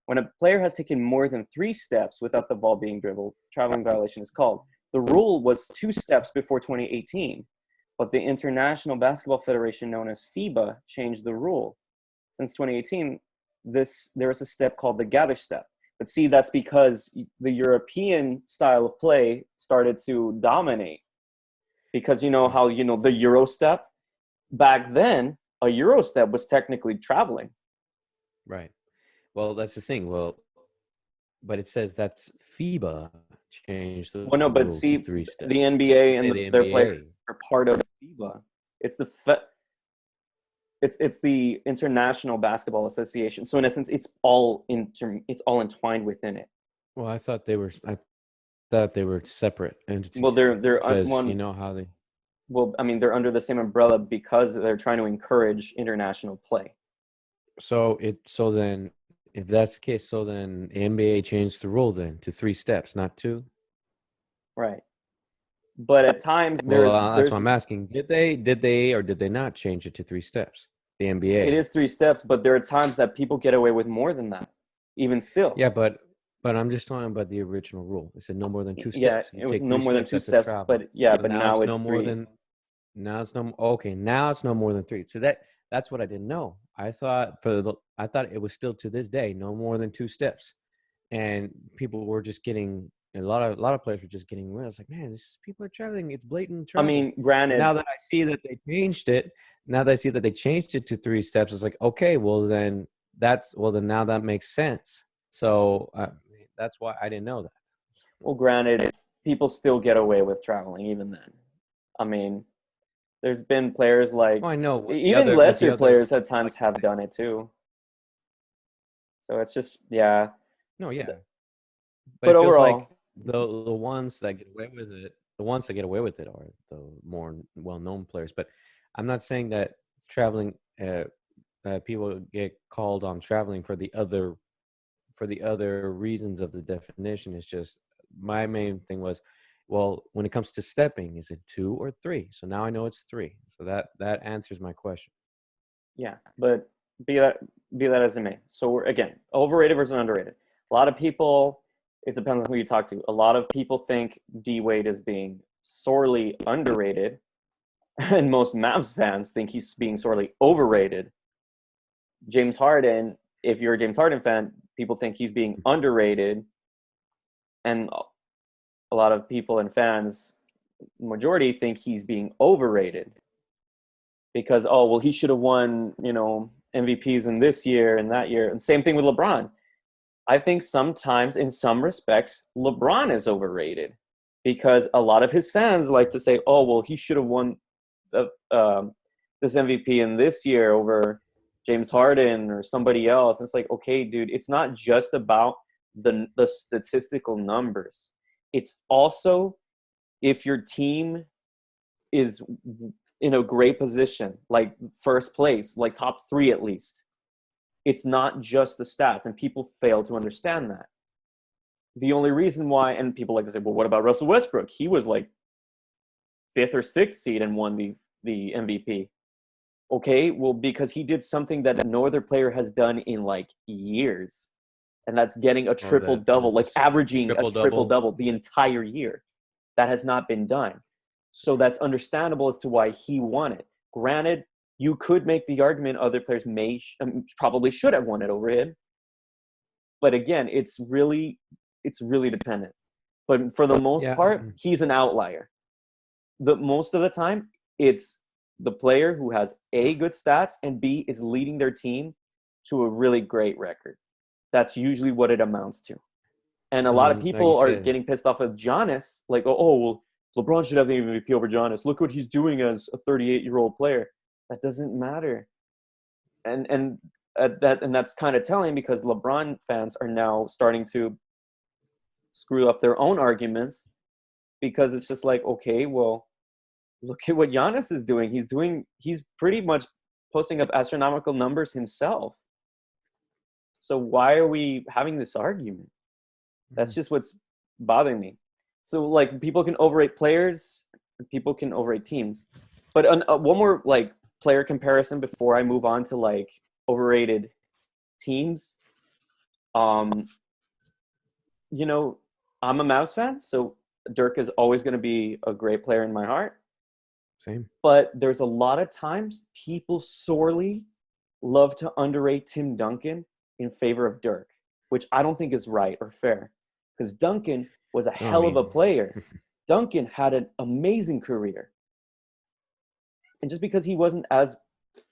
Speaker 1: When a player has taken more than 3 steps without the ball being dribbled, traveling violation is called. The rule was 2 steps before 2018, but the International Basketball Federation, known as FIBA, changed the rule. Since 2018, there is a step called the gather step. But see, that's because the European style of play started to dominate. Because how, the Euro step, back then, a Euro step was technically traveling.
Speaker 2: Right. Well, that's the thing. Well, but it says that's FIBA changed the rule to 3 steps.
Speaker 1: The NBA and their players are part of FIBA. It's it's the International Basketball Association. So in essence, it's all entwined within it.
Speaker 2: Well, I thought they were separate entities.
Speaker 1: Well, they're
Speaker 2: because you know how they.
Speaker 1: Well, I mean, they're under the same umbrella because they're trying to encourage international play.
Speaker 2: So then, if that's the case, so then the NBA changed the rule then to 3 steps, not 2.
Speaker 1: Right. But at times
Speaker 2: that's what I'm asking. Did they or did they not change it to 3 steps? The NBA.
Speaker 1: It is 3 steps, but there are times that people get away with more than that, even still.
Speaker 2: Yeah, but I'm just talking about the original rule. It said no more than 2 steps.
Speaker 1: Yeah, it was no more than 2 steps, but now it's
Speaker 2: no
Speaker 1: 3.
Speaker 2: More than. Now it's no more than 3. So that's what I didn't know. I thought it was still to this day no more than 2 steps, and people were just getting a lot of players were just getting. I was like, man, people are traveling. It's blatant travel.
Speaker 1: I mean, granted.
Speaker 2: Now that I see that they changed it, to 3 steps, it's like, okay, then now that makes sense. So that's why I didn't know that.
Speaker 1: Well, granted, people still get away with traveling even then. I mean, there's been players like
Speaker 2: Well, I know
Speaker 1: even
Speaker 2: with the
Speaker 1: lesser
Speaker 2: other
Speaker 1: players at
Speaker 2: like
Speaker 1: times have done it too. So it's just yeah.
Speaker 2: no, yeah, but
Speaker 1: But
Speaker 2: it feels like
Speaker 1: overall,
Speaker 2: the ones that get away with it, the ones that get away with it are the more well-known players. But I'm not saying that traveling, people get called on traveling for the other reasons of the definition. It's just my main thing was, well, when it comes to stepping, is it 2 or 3? So now I know it's 3. So that answers my question.
Speaker 1: yeah. But be that be that as it may. So we're again overrated versus underrated. A lot of people. It depends on who you talk to. A lot of people think D Wade is being sorely underrated, and most Mavs fans think he's being sorely overrated. James Harden, if you're a James Harden fan, people think he's being underrated, and a lot of people and fans, majority, think he's being overrated because oh well he should have won MVPs in this year and that year, and same thing with LeBron. I think sometimes in some respects LeBron is overrated because a lot of his fans like to say oh well he should have won this MVP in this year over James Harden or somebody else. And it's like, okay, dude, it's not just about the statistical numbers. It's also if your team is in a great position, like first place, like top 3 at least. It's not just the stats, and people fail to understand that. The only reason why, and people like to say, well, what about Russell Westbrook? He was like 5th or 6th seed and won the MVP. Okay, well, because he did something that no other player has done in like years, and that's getting a
Speaker 2: Oh,
Speaker 1: triple double, like
Speaker 2: this
Speaker 1: averaging a
Speaker 2: triple
Speaker 1: triple
Speaker 2: double.
Speaker 1: double the entire year. That has not been done. So that's understandable as to why he won it. Granted, you could make the argument other players probably should have won it over him, but again, it's really dependent. But for the most
Speaker 2: Yeah,
Speaker 1: part, he's an outlier. The most of the time, it's the player who has A, good stats, and B, is leading their team to a really great record. That's usually what it amounts to. And a
Speaker 2: I
Speaker 1: lot of
Speaker 2: mean, like you
Speaker 1: people are
Speaker 2: said,
Speaker 1: getting pissed off at Giannis, like, oh, well, LeBron should have the MVP over Giannis. Look what he's doing as a 38-year-old player. That doesn't matter. And that's kind of telling because LeBron fans are now starting to screw up their own arguments because it's just like, okay, well, look at what Giannis is doing. He's pretty much posting up astronomical numbers himself. So why are we having this argument? That's just what's bothering me. So like people can overrate players, people can overrate teams. But one more like player comparison before I move on to like overrated teams. Um, I'm a Mavs fan, so Dirk is always going to be a great player in my heart.
Speaker 2: same.
Speaker 1: But there's a lot of times people sorely love to underrate Tim Duncan in favor of Dirk, which I don't think is right or fair because Duncan was a
Speaker 2: No, I
Speaker 1: hell of a
Speaker 2: mean,
Speaker 1: player. Duncan had an amazing career. And just because he wasn't as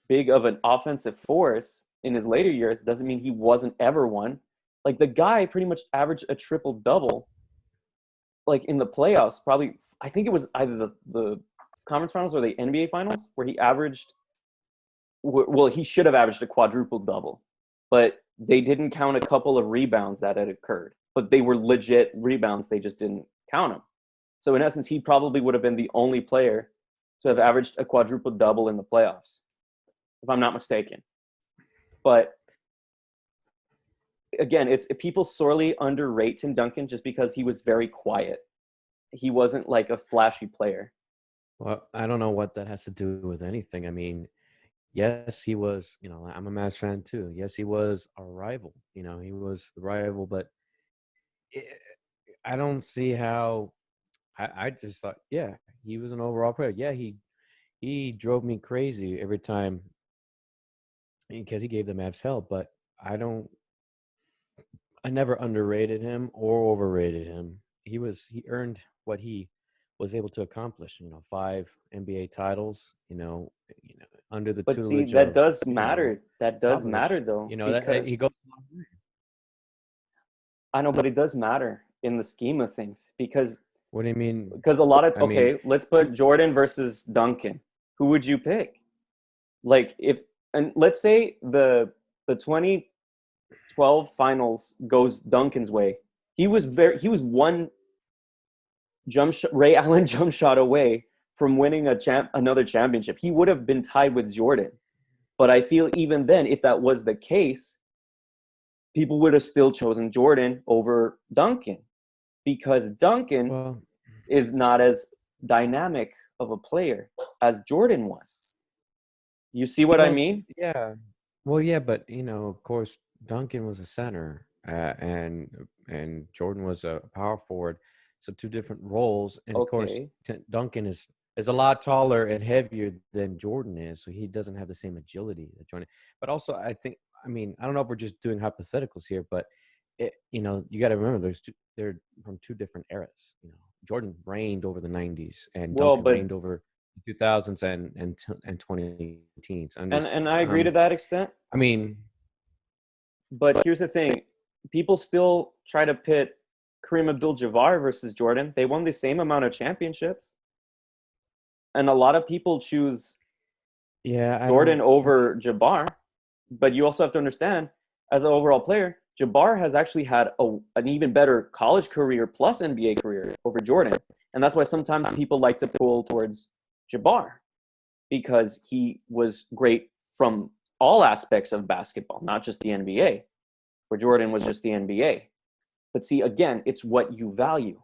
Speaker 1: big of an offensive force in his later years doesn't mean he wasn't ever one. Like the guy pretty much averaged a triple double like in the playoffs, probably I think it was either the conference finals or the NBA finals where he averaged well, he should have averaged a quadruple double, but they didn't count a couple of rebounds that had occurred. But they were legit rebounds, they just didn't count them. So in essence, he probably would have been the only player to have averaged a quadruple double in the playoffs, if I'm not mistaken. But again, it's people sorely underrate Tim Duncan just because he was very quiet. He wasn't like a flashy player.
Speaker 2: well, I don't know what that has to do with anything. I mean, yes, he was, I'm a Mavs fan too. Yes, he was our rival. He was the rival, but it, I don't see how. I just thought, yeah, he was an overall player. Yeah, he drove me crazy every time because he gave the Mavs hell. But I don't. I never underrated him or overrated him. He earned what he was able to accomplish. 5 NBA titles. Under the
Speaker 1: But see,
Speaker 2: tutelage
Speaker 1: that
Speaker 2: of
Speaker 1: does matter. That does matter
Speaker 2: Popovich.
Speaker 1: though,
Speaker 2: That he
Speaker 1: because
Speaker 2: goes.
Speaker 1: I know, but it does matter in the scheme of things because
Speaker 2: What do you mean?
Speaker 1: Because a lot of
Speaker 2: I mean,
Speaker 1: okay, let's put Jordan versus Duncan. Who would you pick? Like if and let's say the 2012 finals goes Duncan's way. He was one Ray Allen jump shot away from winning another championship. He would have been tied with Jordan. But I feel even then, if that was the case, people would have still chosen Jordan over Duncan because Duncan
Speaker 2: well,
Speaker 1: is not as dynamic of a player as Jordan was. You see what I
Speaker 2: well,
Speaker 1: mean?
Speaker 2: yeah, well, yeah, but of course, Duncan was a center, and Jordan was a power forward, so two different roles. And of course,
Speaker 1: Okay.
Speaker 2: Duncan is a lot taller and heavier than Jordan is, so he doesn't have the same agility that Jordan. But also, I mean, I don't know if we're just doing hypotheticals here, but you got to remember, they're from two different eras. Jordan reigned over the '90s, and
Speaker 1: Well,
Speaker 2: Duncan
Speaker 1: but
Speaker 2: reigned over the 2000s and 2010s.
Speaker 1: and I agree to that extent.
Speaker 2: I mean,
Speaker 1: But here's the thing: people still try to pit Kareem Abdul-Jabbar versus Jordan. They won the same amount of championships, and a lot of people choose
Speaker 2: yeah, I
Speaker 1: Jordan
Speaker 2: don't.
Speaker 1: over Jabbar. But you also have to understand, as an overall player, Jabbar has actually had an even better college career plus NBA career over Jordan. And that's why sometimes people like to pull towards Jabbar because he was great from all aspects of basketball, not just the NBA, where Jordan was just the NBA. But see, again, it's what you value.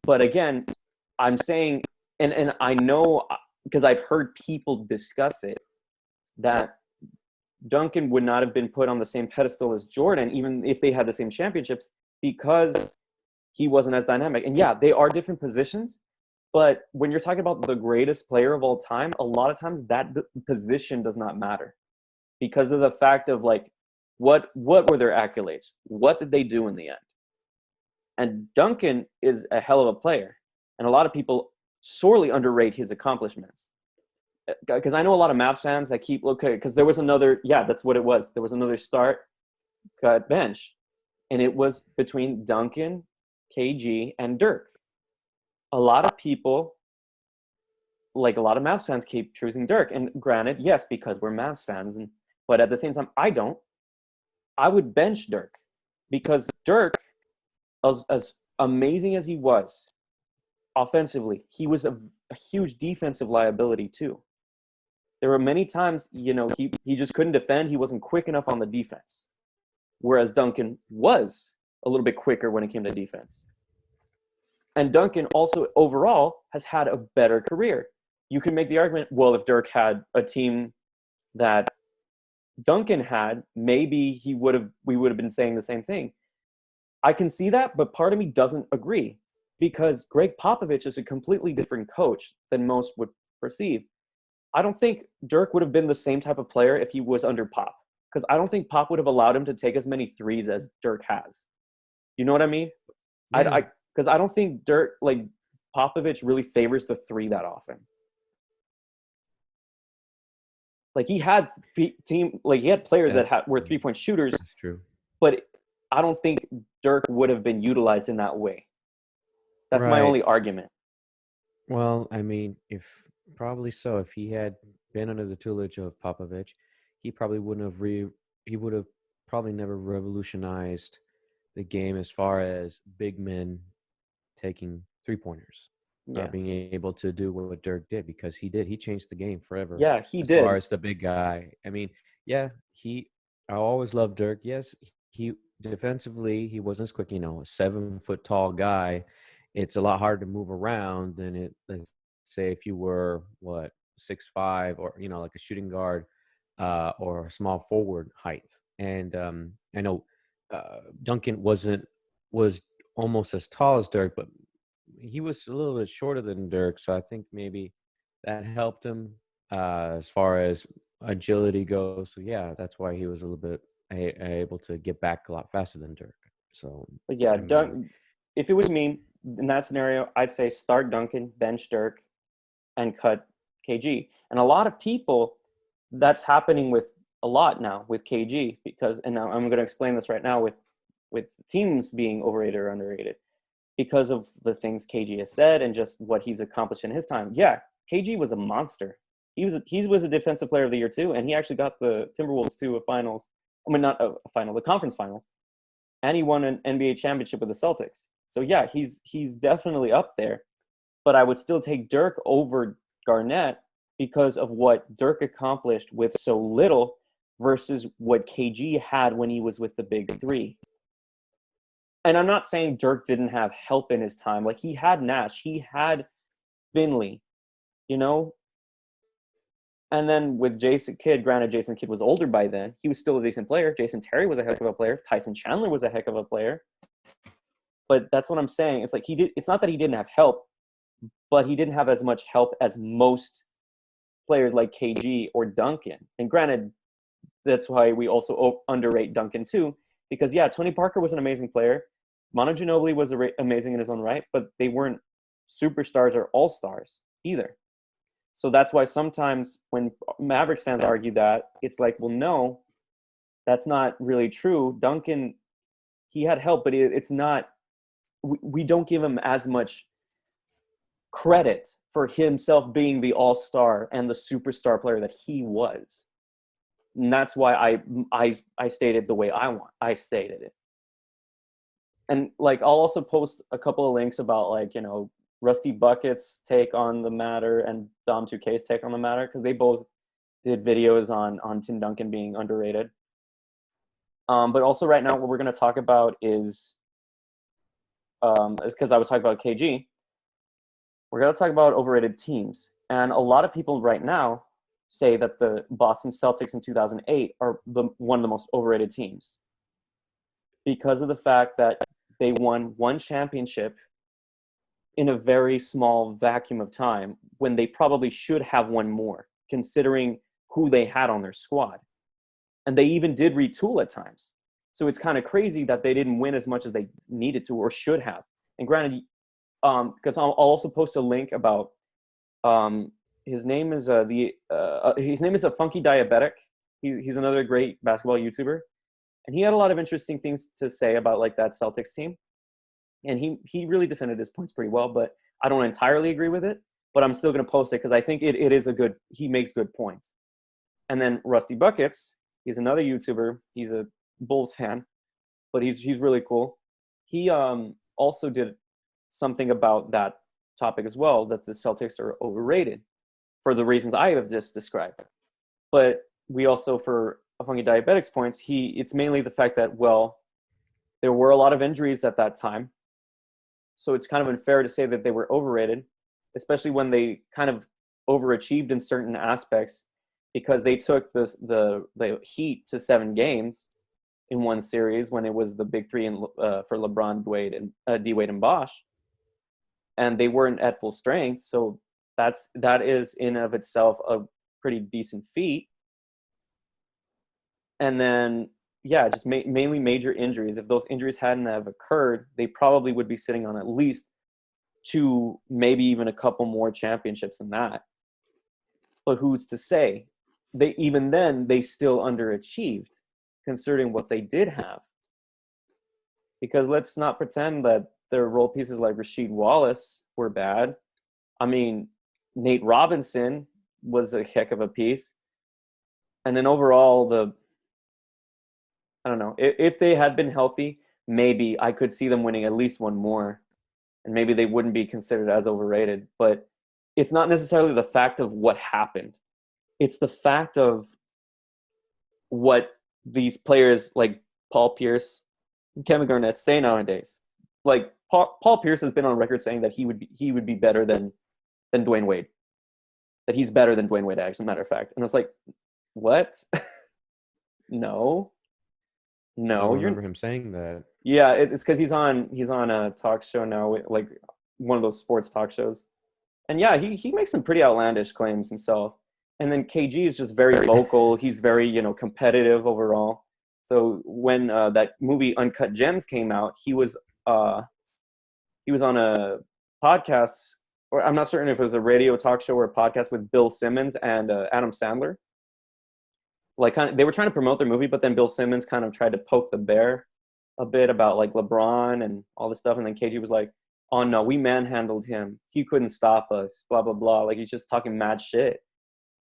Speaker 1: But again, I'm saying, and I know because I've heard people discuss it, that Duncan would not have been put on the same pedestal as Jordan, even if they had the same championships, because he wasn't as dynamic. And yeah, they are different positions, but when you're talking about the greatest player of all time, a lot of times that position does not matter because of the fact of like, what were their accolades? What did they do in the end? And Duncan is a hell of a player, and a lot of people sorely underrate his accomplishments because I know a lot of Mavs fans that keep okay because there was another that's what it was. There was another start cut bench, and it was between Duncan, KG, and Dirk. A lot of people, like a lot of Mavs fans, keep choosing Dirk. And granted, yes, because we're Mavs fans, but at the same time, I don't. I would bench Dirk because Dirk, as amazing as he was offensively, he was a huge defensive liability too. There were many times, he just couldn't defend. He wasn't quick enough on the defense. Whereas Duncan was a little bit quicker when it came to defense. And Duncan also overall has had a better career. You can make the argument, well, if Dirk had a team that Duncan had, maybe we would have been saying the same thing. I can see that, but part of me doesn't agree because Greg Popovich is a completely different coach than most would perceive. I don't think Dirk would have been the same type of player if he was under Pop because I don't think Pop would have allowed him to take as many threes as Dirk has. You know what I mean?
Speaker 2: Yeah,
Speaker 1: Because I don't think Dirk like Popovich really favors the three that often. Like he had he had players that
Speaker 2: that's
Speaker 1: were 3-point shooters,
Speaker 2: that's true.
Speaker 1: but I don't think Dirk would have been utilized in that way. That's my
Speaker 2: Right.
Speaker 1: only argument.
Speaker 2: Well, I mean, if probably so, if he had been under the tutelage of Popovich, he probably wouldn't have he would have probably never revolutionized the game as far as big men taking three pointers,
Speaker 1: Yeah,
Speaker 2: being able to do what Dirk did because he did. He changed the game forever
Speaker 1: yeah, he
Speaker 2: as far
Speaker 1: did.
Speaker 2: as the big guy. I mean, yeah, I always loved Dirk. Yes, he defensively he wasn't as quick. A 7 foot tall guy. It's a lot harder to move around than let's say if you were 6'5" or like a shooting guard or a small forward height. And I know Duncan was almost as tall as Dirk, but he was a little bit shorter than Dirk, so I think maybe that helped him as far as agility goes. So yeah, that's why he was a little bit able to get back a lot faster than Dirk. So
Speaker 1: But yeah,
Speaker 2: I mean,
Speaker 1: if it was me in that scenario, I'd say start Duncan, bench Dirk, and cut KG. And a lot of people, that's happening with a lot now with KG because, and now I'm going to explain this right now with teams being overrated or underrated. because of the things KG has said and just what he's accomplished in his time. Yeah, KG was a monster. He was a defensive player of the year too, and he actually got the Timberwolves to a finals. I mean, not a finals, a conference finals, and he won an NBA championship with the Celtics. So yeah, he's definitely up there. But I would still take Dirk over Garnett because of what Dirk accomplished with so little versus what KG had when he was with the big three. And I'm not saying Dirk didn't have help in his time. Like, he had Nash, he had Finley, you know? And then with Jason Kidd, granted, Jason Kidd was older by then. He was still a decent player. Jason Terry was a heck of a player. Tyson Chandler was a heck of a player. But that's what I'm saying. It's like it's not that he didn't have help, but he didn't have as much help as most players like KG or Duncan. And granted, that's why we also underrate Duncan too, because yeah, Tony Parker was an amazing player. Manu Ginobili was amazing in his own right, but they weren't superstars or all-stars either. So that's why sometimes when Mavericks fans argue that, it's like, well, no, that's not really true. Duncan, he had help, but it's not – we don't give him as much credit for himself being the all-star and the superstar player that he was. And that's why I stated the way I stated it. And like, I'll also post a couple of links about, like, you know, Rusty Bucket's take on the matter and Dom 2K's take on the matter, because they both did videos on Tim Duncan being underrated. But also right now what we're going to talk about is because I was talking about KG, we're going to talk about overrated teams. And a lot of people right now say that the Boston Celtics in 2008 are one of the most overrated teams because of the fact that they won one championship in a very small vacuum of time when they probably should have won more, considering who they had on their squad. And they even did retool at times. So it's kind of crazy that they didn't win as much as they needed to or should have. And granted, because I'll also post a link about his name is a Funky Diabetic. He's another great basketball YouTuber, and he had a lot of interesting things to say about, like, that Celtics team. And he really defended his points pretty well, but I don't entirely agree with it. But I'm still going to post it because I think it is he makes good points. And then Rusty Buckets, he's another YouTuber. He's a Bulls fan, but he's really cool. He also did something about that topic as well, that the Celtics are overrated for the reasons I have just described. But we also, for Funky Diabetic's points, it's mainly the fact that, well, there were a lot of injuries at that time. So it's kind of unfair to say that they were overrated, especially when they kind of overachieved in certain aspects, because they took the Heat to 7 games in one series when it was the big three for LeBron, D Wade, and Bosh, and they weren't at full strength. So that is in of itself a pretty decent feat. And then, yeah, just mainly major injuries. If those injuries hadn't have occurred, they probably would be sitting on at least 2, maybe even a couple more championships than that. But who's to say? Even then, they still underachieved, considering what they did have. Because let's not pretend that their role pieces like Rasheed Wallace were bad. I mean, Nate Robinson was a heck of a piece. And then overall, I don't know. If they had been healthy, maybe I could see them winning at least one more, and maybe they wouldn't be considered as overrated. But it's not necessarily the fact of what happened. It's the fact of what these players like Paul Pierce and Kevin Garnett say nowadays. Like, Paul Pierce has been on record saying that he would be better than Dwayne Wade. That he's better than Dwayne Wade, as a matter of fact. And it's like, what? No.
Speaker 2: I don't remember him saying that.
Speaker 1: Yeah, it's because he's on a talk show now, like one of those sports talk shows. And yeah, he makes some pretty outlandish claims himself. And then KG is just very vocal. He's very, competitive overall. So when that movie Uncut Gems came out, he was on a podcast, or I'm not certain if it was a radio talk show or a podcast, with Bill Simmons and Adam Sandler. Like, they were trying to promote their movie, but then Bill Simmons kind of tried to poke the bear a bit about, like, LeBron and all this stuff. And then KG was like, oh no, we manhandled him. He couldn't stop us, blah, blah, blah. Like he's just talking mad shit.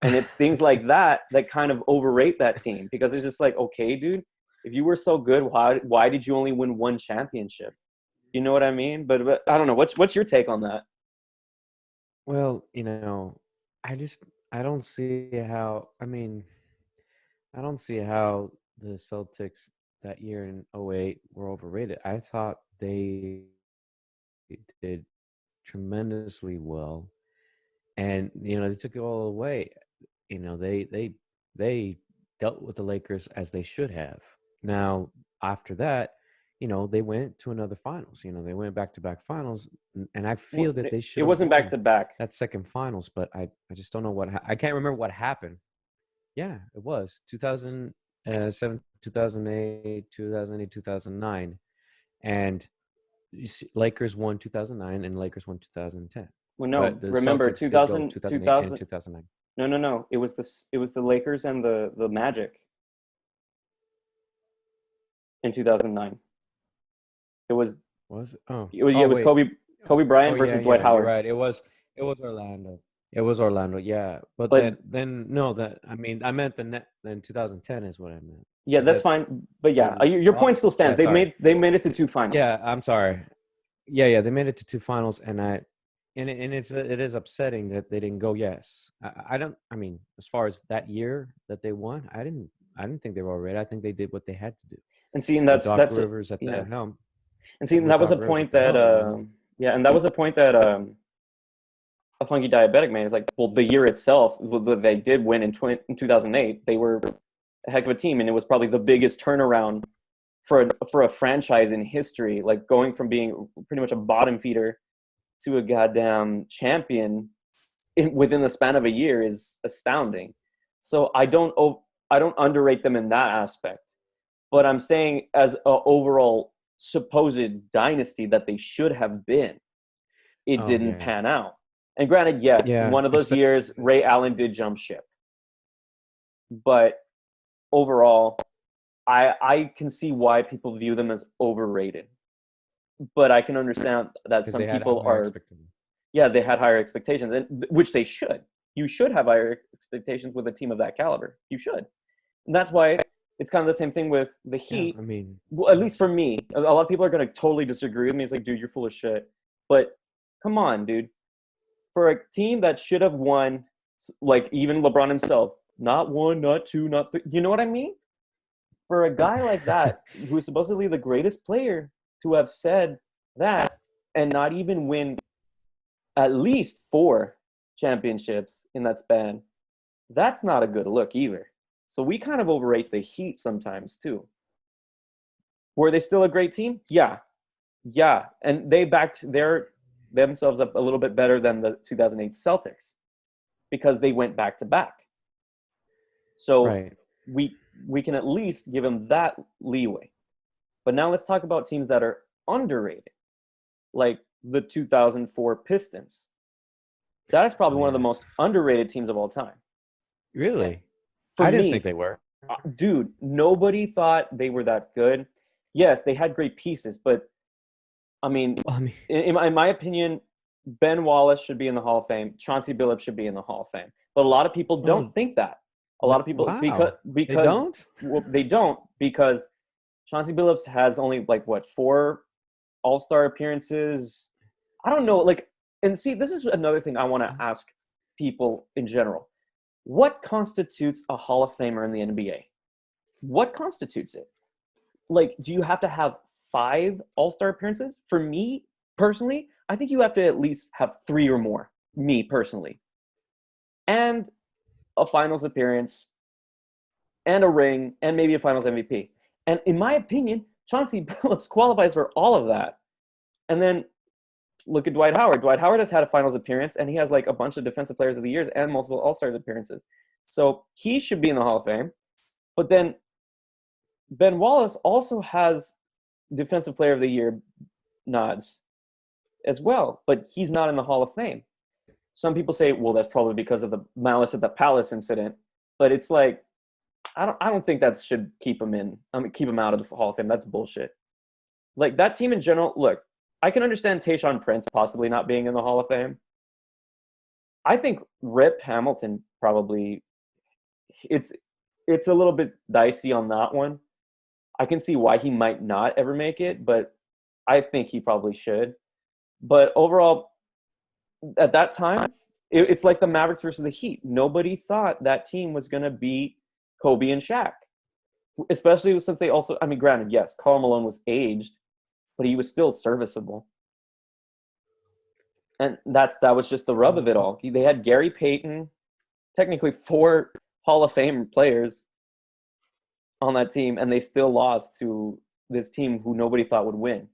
Speaker 1: And it's things like that that kind of overrate that team because it's just like, okay, dude, if you were so good, why did you only win one championship? You know what I mean? But I don't know. What's your take on that?
Speaker 2: Well, I just I don't see how. I mean, I don't see how the Celtics that year in '08 were overrated. I thought they did tremendously well, and they took it all away. They dealt with the Lakers as they should have. Now, after that, they went to another finals. They went back to back finals, and I
Speaker 1: Well,
Speaker 2: feel that they
Speaker 1: it
Speaker 2: should have
Speaker 1: wasn't back
Speaker 2: won
Speaker 1: to back.
Speaker 2: that second finals, but I just don't know I can't remember what happened. Yeah, it was 2007, 2008, 2008, 2009, and Lakers won 2009 and Lakers won 2010.
Speaker 1: Well, no,
Speaker 2: But the
Speaker 1: remember
Speaker 2: Celtics did go
Speaker 1: 2000,
Speaker 2: 2008 and
Speaker 1: 2000.
Speaker 2: 2009.
Speaker 1: No, no, no. It was the Lakers and the Magic in 2009. It was
Speaker 2: Was it? Oh,
Speaker 1: yeah,
Speaker 2: oh
Speaker 1: it was
Speaker 2: wait.
Speaker 1: Kobe
Speaker 2: Oh
Speaker 1: Bryant
Speaker 2: yeah,
Speaker 1: versus Dwight
Speaker 2: yeah. You're
Speaker 1: Howard.
Speaker 2: right. It was Orlando. It was Orlando. Yeah, but
Speaker 1: But
Speaker 2: then no. That I meant the net. Then 2010 is what I meant.
Speaker 1: yeah,
Speaker 2: Is
Speaker 1: that's
Speaker 2: that
Speaker 1: fine. But yeah,
Speaker 2: when?
Speaker 1: your
Speaker 2: Oh,
Speaker 1: point still
Speaker 2: yeah.
Speaker 1: stands. They
Speaker 2: Sorry.
Speaker 1: made it to two finals.
Speaker 2: Yeah, I'm sorry. Yeah. They made it to two finals, and it is upsetting that they didn't go. Yes, I don't. I mean, as far as that year that they won, I didn't think they were already. I think they did what they had to do
Speaker 1: And see, and
Speaker 2: with Doc
Speaker 1: that's
Speaker 2: Rivers at
Speaker 1: yeah.
Speaker 2: the helm.
Speaker 1: And see, and
Speaker 2: With
Speaker 1: that was
Speaker 2: Doc
Speaker 1: a
Speaker 2: Rivers at
Speaker 1: point
Speaker 2: the
Speaker 1: that
Speaker 2: helm.
Speaker 1: yeah, and that was a point that a funky diabetic man is like, well, the year itself, they did win in 2008. They were a heck of a team, and it was probably the biggest turnaround for a franchise in history. Like going from being pretty much a bottom feeder to a goddamn champion within the span of a year is astounding. So I don't underrate them in that aspect, but I'm saying as a overall supposed dynasty that they should have been, it
Speaker 2: Oh
Speaker 1: didn't
Speaker 2: yeah,
Speaker 1: pan out. And granted, yes,
Speaker 2: yeah.
Speaker 1: one of those years Ray Allen did jump ship, but overall, I can see why people view them as overrated. But I can understand that
Speaker 2: Because
Speaker 1: some
Speaker 2: they had
Speaker 1: people
Speaker 2: higher
Speaker 1: are,
Speaker 2: expectations.
Speaker 1: yeah, they had higher expectations, and which they should. You should have higher expectations with a team of that caliber. You should. And that's why it's kind of the same thing with the
Speaker 2: Yeah,
Speaker 1: Heat.
Speaker 2: I mean,
Speaker 1: Well, at least for me, a lot of people are going to totally disagree with me. It's like, dude, you're full of shit. But come on, dude. For a team that should have won, like even LeBron himself, not one, not two, not three. You know what I mean? For a guy like that, who is supposedly the greatest player to have said that and not even win at least four championships in that span, that's not a good look either. So we kind of overrate the Heat sometimes too. Were they still a great team? Yeah. Yeah. And they backed themselves up a little bit better than the 2008 Celtics because they went back to back. So
Speaker 2: right.
Speaker 1: we can at least give them that leeway. But now let's talk about teams that are underrated, like the 2004 Pistons. That is
Speaker 2: Oh
Speaker 1: probably one of the
Speaker 2: yeah.
Speaker 1: most underrated teams of all time.
Speaker 2: Really?
Speaker 1: For
Speaker 2: I didn't think
Speaker 1: me,
Speaker 2: they were.
Speaker 1: dude, nobody thought they were that good. Yes, they had great pieces, but I mean,
Speaker 2: Well, I mean,
Speaker 1: in my opinion, Ben Wallace should be in the Hall of Fame. Chauncey Billups should be in the Hall of Fame. But a lot of people don't
Speaker 2: well,
Speaker 1: think that. A lot
Speaker 2: no,
Speaker 1: of people
Speaker 2: wow. They
Speaker 1: because
Speaker 2: don't?
Speaker 1: well, they don't because Chauncey Billups has only like what four All-Star appearances. I don't know. Like, and see, this is another thing I want to ask people in general. What constitutes a Hall of Famer in the NBA? What constitutes it? Like, do you have to have five All-Star appearances? For me personally, I think you have to at least have three or more. Me personally, and a Finals appearance, and a ring, and maybe a Finals MVP. And in my opinion, Chauncey Billups qualifies for all of that. And then look at Dwight Howard. Dwight Howard has had a Finals appearance, and he has like a bunch of Defensive Players of the Years and multiple All-Star appearances. So he should be in the Hall of Fame. But then Ben Wallace also has Defensive Player of the Year nods as well, but he's not in the Hall of Fame. Some people say, well, that's probably because of the Malice at the Palace incident, but it's like I don't think that should keep him in. I mean, keep him out of the Hall of Fame. That's bullshit. Like that team in general. Look, I can understand Tayshaun Prince possibly not being in the Hall of Fame. I think Rip Hamilton probably it's it's a little bit dicey on that one. I can see why he might not ever make it, but I think he probably should. But overall, at that time, it's like the Mavericks versus the Heat. Nobody thought that team was going to beat Kobe and Shaq, especially since they also, I mean, granted, yes, Karl Malone was aged, but he was still serviceable. And that was just the rub of it all. They had Gary Payton, technically 4 Hall of Fame players on that team, and they still lost to this team who nobody thought would win.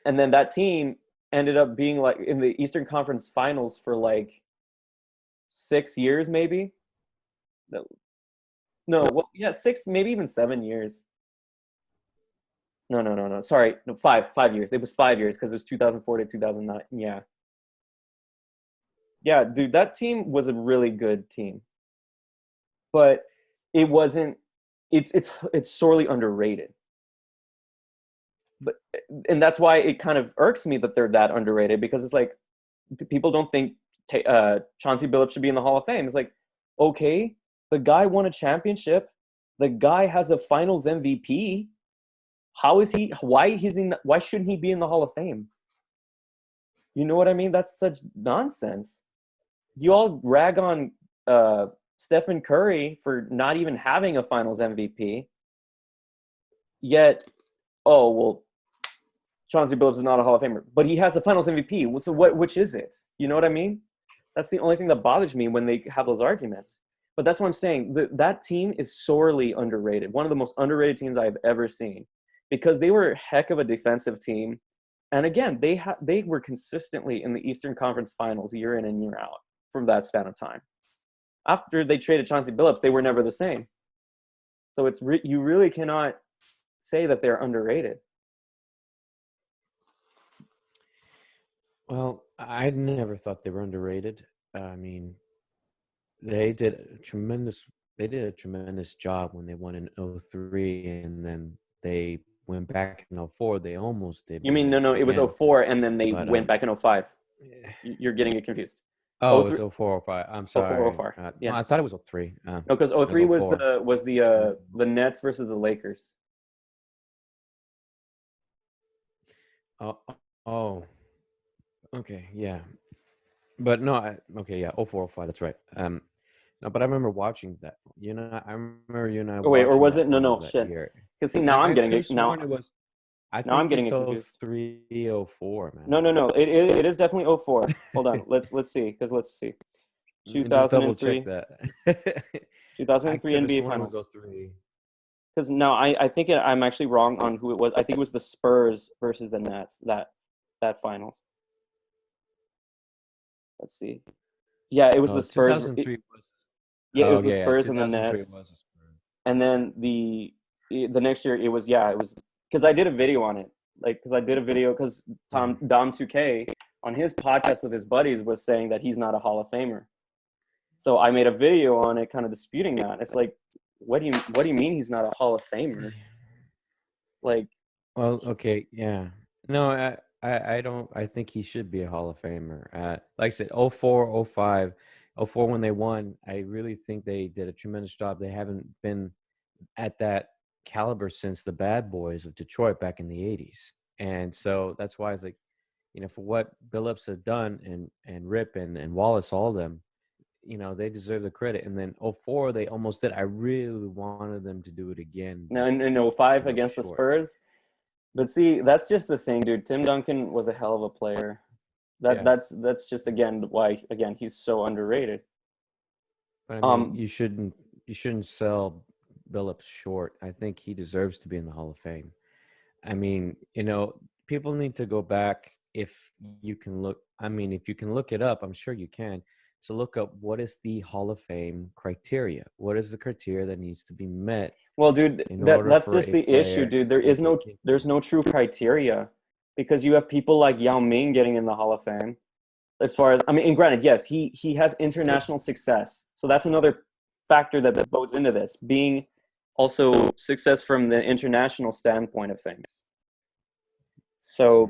Speaker 1: And then that team ended up being like in the Eastern Conference Finals for like 6 years, maybe. No, well, yeah, 6, maybe even 7 years. No. Sorry, no, 5 years. It was 5 years because it was 2004 to 2009. Yeah, dude, that team was a really good team, but it wasn't. It's sorely underrated. But and that's why it kind of irks me that they're that underrated, because it's like people don't think Chauncey Billups should be in the Hall of Fame. It's like, okay, the guy won a championship, the guy has a Finals MVP. How is he? Why shouldn't he be in the Hall of Fame? You know what I mean? That's such nonsense. You all rag on Stephen Curry for not even having a Finals MVP, yet, oh well, Chauncey Billups is not a Hall of Famer, but he has a Finals MVP. So which is it? You know what I mean? That's the only thing that bothers me when they have those arguments. But that's what I'm saying. That team is sorely underrated. One of the most underrated teams I've ever seen, because they were a heck of a defensive team. And again, they were consistently in the Eastern Conference Finals year in and year out from that span of time. After they traded Chauncey Billups, they were never the same. So you really cannot say that they're underrated.
Speaker 2: Well, I never thought they were underrated. I mean, they did a tremendous job when they won in 03, and then they went back in 04. They almost did.
Speaker 1: You mean no, it was
Speaker 2: again.
Speaker 1: 04 and then they went back in 05. You're getting it confused.
Speaker 2: Oh, it was 04 or 05. I'm sorry.
Speaker 1: 04 or 05. Yeah.
Speaker 2: No, I thought it was 03.
Speaker 1: No, because 03 was the Nets versus the Lakers.
Speaker 2: Oh. Okay, yeah. But no, okay, yeah, 04, 05, that's right. No, but I remember watching that. I remember you and I.
Speaker 1: Oh wait, or was it
Speaker 2: no
Speaker 1: shit? Because see, now I'm getting it. Now
Speaker 2: it was. I
Speaker 1: now I'm getting it
Speaker 2: confused.
Speaker 1: confused.
Speaker 2: 03, 04, man.
Speaker 1: No. It is definitely 04. Hold on, let's see. Because let's see. 2003.
Speaker 2: Just double check that.
Speaker 1: 2003 NBA Finals. Because no, I think I'm actually wrong on who it was. I think it was the Spurs versus the Nets that finals. Let's see. Yeah, it was the Spurs.
Speaker 2: 2003 was.
Speaker 1: Yeah, it was the Spurs and the Nets. And then the next year it was because I did a video on it. Because Dom 2K on his podcast with his buddies was saying that he's not a Hall of Famer. So I made a video on it, kind of disputing that. It's like, what do you mean he's not a Hall of Famer? Like,
Speaker 2: well, okay, yeah. No, I don't. I think he should be a Hall of Famer. Like I said, 04, 05, 04 when they won, I really think they did a tremendous job. They haven't been at that caliber since the Bad Boys of Detroit back in the 80s. And so that's why it's like, for what Billups has done and Rip and Wallace, all of them, they deserve the credit. And then 04, they almost did. I really wanted them to do it again.
Speaker 1: No, in 05 against the Spurs. But see, that's just the thing, dude. Tim Duncan was a hell of a player. That's just why he's so underrated.
Speaker 2: But I mean, you shouldn't sell Billups short. I think he deserves to be in the Hall of Fame. I mean, people need to go back if you can look. I mean, if you can look it up, I'm sure you can. So look up what is the Hall of Fame criteria. What is the criteria that needs to be met?
Speaker 1: Well, dude, that's just the issue, dude. There's no true criteria, because you have people like Yao Ming getting in the Hall of Fame. As far as, I mean, and granted, yes, he has international success, so that's another factor that bodes into this, being also success from the international standpoint of things. So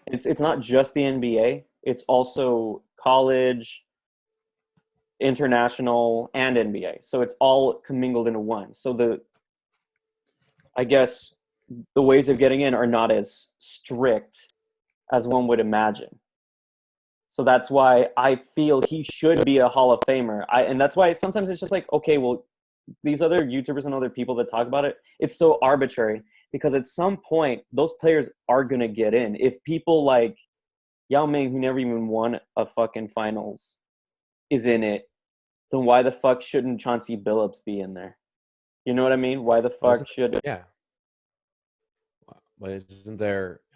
Speaker 2: Mm.
Speaker 1: it's not just the NBA. It's also college, international, and NBA. So it's all commingled into one. So I guess the ways of getting in are not as strict as one would imagine. So that's why I feel he should be a Hall of Famer. And that's why sometimes it's just like, okay, well, these other YouTubers and other people that talk about it, it's so arbitrary because at some point those players are gonna get in. If people like Yao Ming, who never even won a fucking finals, is in it, then why the fuck shouldn't Chauncey Billups be in there? You know what I mean? Why the fuck
Speaker 2: Wasn't
Speaker 1: should
Speaker 2: yeah. But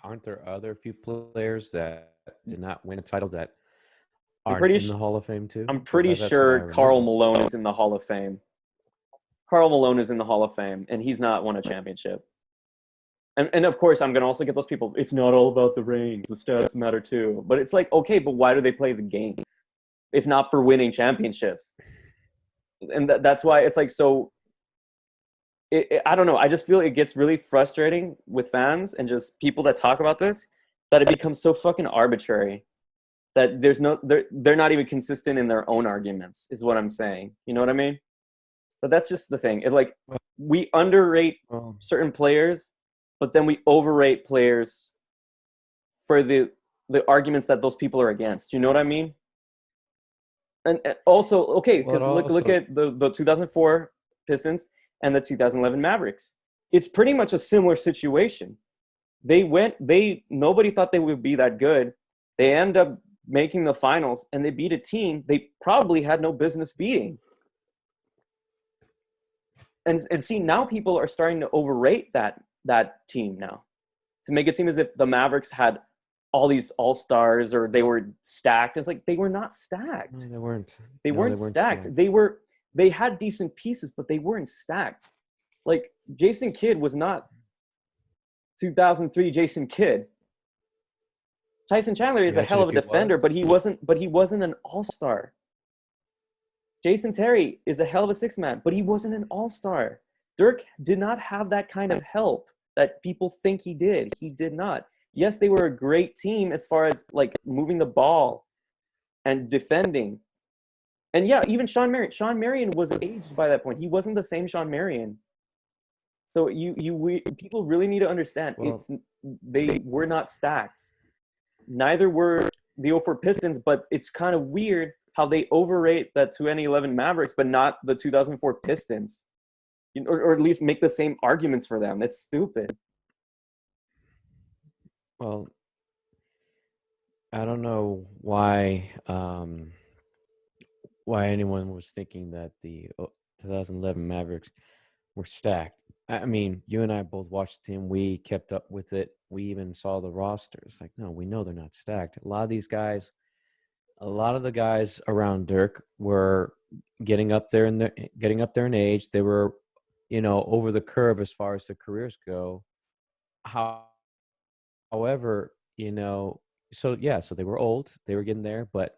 Speaker 2: aren't there other few players that did not win a title that
Speaker 1: I'm
Speaker 2: aren't
Speaker 1: pretty
Speaker 2: in the Hall of Fame too?
Speaker 1: I'm
Speaker 2: Because
Speaker 1: pretty
Speaker 2: that's what I
Speaker 1: sure Carl
Speaker 2: remember.
Speaker 1: Malone is in the Hall of Fame. Carl Malone is in the Hall of Fame, and he's not won a championship. And of course, I'm gonna also get those people. It's not all about the rings. The stats matter too. But it's like, okay, but why do they play the game if not for winning championships? And that's why it's like so. I don't know. I just feel it gets really frustrating with fans and just people that talk about this that it becomes so fucking arbitrary that they're not even consistent in their own arguments. Is what I'm saying. You know what I mean? But that's just the thing. It's like
Speaker 2: Well,
Speaker 1: we underrate
Speaker 2: well,
Speaker 1: certain players, but then we overrate players for the arguments that those people are against. You know what I mean? And also, okay,
Speaker 2: well, it
Speaker 1: because look
Speaker 2: also
Speaker 1: at the 2004 Pistons and the 2011 Mavericks. It's pretty much a similar situation. Nobody thought they would be that good. They end up making the finals and they beat a team they probably had no business beating. And see, now people are starting to overrate that team now to make it seem as if the Mavericks had all these all-stars or they were stacked. It's like they were not
Speaker 2: no,
Speaker 1: stacked.
Speaker 2: they weren't.
Speaker 1: They
Speaker 2: No, they
Speaker 1: weren't
Speaker 2: weren't
Speaker 1: stacked.
Speaker 2: stacked.
Speaker 1: They had decent pieces, but they weren't stacked. Like Jason Kidd was not 2003 Jason Kidd. Tyson Chandler is
Speaker 2: Yeah,
Speaker 1: a hell
Speaker 2: actually,
Speaker 1: of a
Speaker 2: if he
Speaker 1: defender,
Speaker 2: was,
Speaker 1: but he wasn't an all-star. Jason Terry is a hell of a six man, but he wasn't an all-star. Dirk did not have that kind of help that people think he did. He did not. Yes, they were a great team as far as like moving the ball and defending. And yeah, even Sean Marion. Sean Marion was aged by that point. He wasn't the same Sean Marion. So people really need to understand
Speaker 2: well,
Speaker 1: they were not stacked. Neither were the 04 Pistons, but it's kind of weird how they overrate that 2011 Mavericks, but not the 2004 Pistons, or at least make the same arguments for them. It's stupid.
Speaker 2: well, I don't know why anyone was thinking that the 2011 Mavericks were stacked. I mean, you and I both watched the team. We kept up with it. We even saw the rosters. Like, no, we know they're not stacked. A lot of the guys around Dirk were getting up there in age. They were, over the curve as far as their careers go. How, However, so they were old. They were getting there, but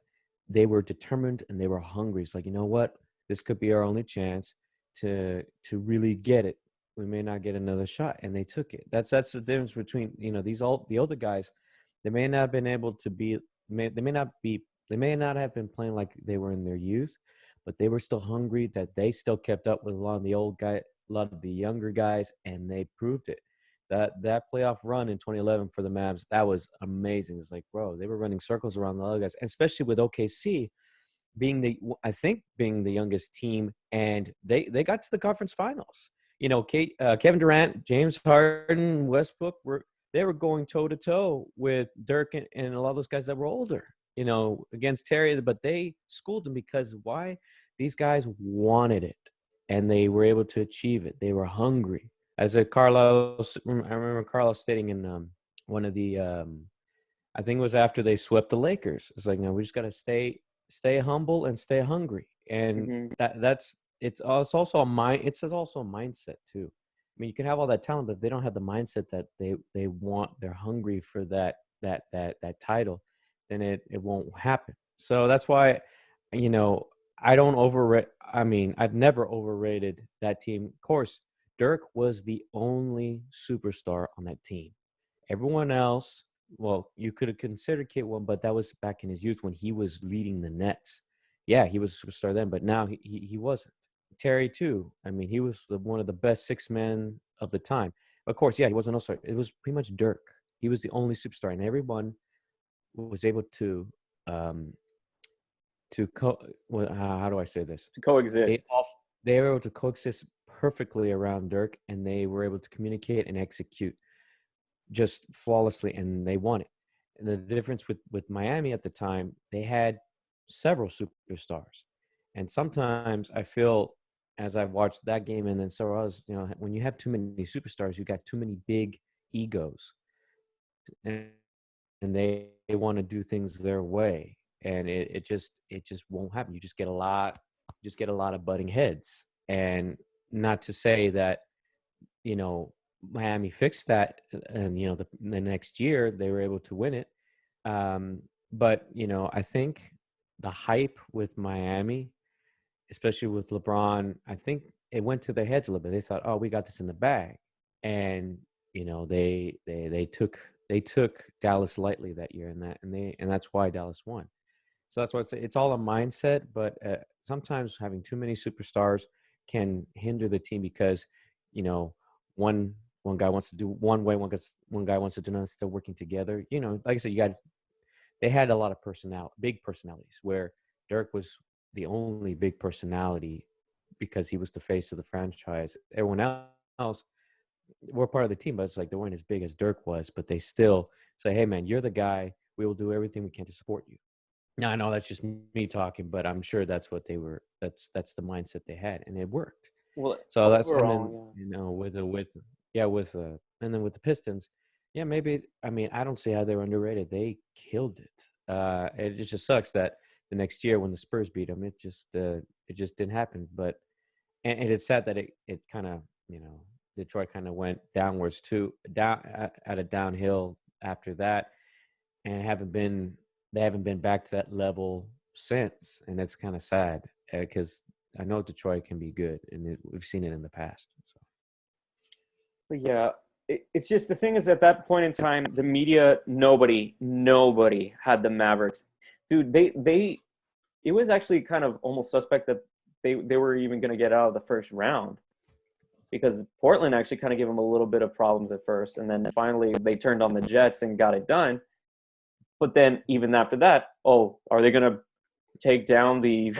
Speaker 2: they were determined and they were hungry. It's like, you know what? This could be our only chance to really get it. We may not get another shot, and they took it. That's the difference between the older guys. They may not have been able to be. They may not have been playing like they were in their youth, but they were still hungry. That they still kept up with a lot of the younger guys, and they proved it. That playoff run in 2011 for the Mavs, that was amazing. It's like, bro, they were running circles around the other guys, especially with OKC being the youngest team, and they got to the conference finals. Kevin Durant, James Harden, Westbrook were going toe to toe with Dirk and a lot of those guys that were older. Against Terry, but they schooled them because why? These guys wanted it, and they were able to achieve it. They were hungry. As a Carlos, I remember Carlos stating in one of the, I think it was after they swept the Lakers. It's like, no, we just got to stay humble and stay hungry, and
Speaker 1: Hmm.
Speaker 2: it's also a mind. It's also a mindset too. I mean, you can have all that talent, but if they don't have the mindset that they're hungry for that title, then it won't happen. So that's why, you know, I don't overrate. I mean, I've never overrated that team. Of course, Dirk was the only superstar on that team, Everyone else, well, you could have considered Kate one, but that was back in his youth when he was leading the Nets. Yeah, he was a superstar then, but now he wasn't. Terry too. I mean, he was one of the best six men of the time. Of course, yeah, he wasn't also. It was pretty much Dirk. He was the only superstar, and everyone was able um, well, how do I say this?
Speaker 1: To
Speaker 2: They
Speaker 1: coexist.
Speaker 2: all they were able to coexist perfectly around Dirk, and they were able to communicate and execute just flawlessly, and they won it. And the difference with Miami at the time, they had several superstars, and sometimes I feel as I've watched that game, and then so I was, when you have too many superstars, you got too many big egos, and, and they want to do things their way, and it just won't happen. You just get a lot of butting heads, and not to say that you know, Miami fixed that, and the next year they were able to win it. But I think the hype with Miami, especially with LeBron, I think it went to their heads a little bit. They thought, "Oh, we got this in the bag," and they took Dallas lightly that year, and that's why Dallas won. So that's why it's all a mindset. But sometimes having too many superstars can hinder the team because, you know, one one guy wants to do one way, one guy wants to do another. Still working together. Like I said, they had a lot of big personalities. Where Dirk was the only big personality because he was the face of the franchise. Everyone else were part of the team, but it's like they weren't as big as Dirk was. But they still say, "Hey, man, you're the guy. We will do everything we can to support you." No, I know that's just me talking, but I'm sure that's what they were. That's the mindset they had, and it worked.
Speaker 1: Well,
Speaker 2: So and then
Speaker 1: overall,
Speaker 2: and then with the Pistons, yeah, maybe. I mean, I don't see how they were underrated. They killed it. It just sucks that the next year when the Spurs beat them, it just didn't happen. But and it's sad that it kind of Detroit kind of went downwards too, down at a downhill after that, and they haven't been back to that level since, and it's kind of sad because I know Detroit can be good, and we've seen it in the past. So
Speaker 1: but yeah, it's just the thing is at that point in time, the media, nobody had the Mavericks, dude. It was actually kind of almost suspect that they were even going to get out of the first round because Portland actually kind of gave them a little bit of problems at first, and then finally they turned on the Jets and got it done. But then even after that, oh, are they going to take down the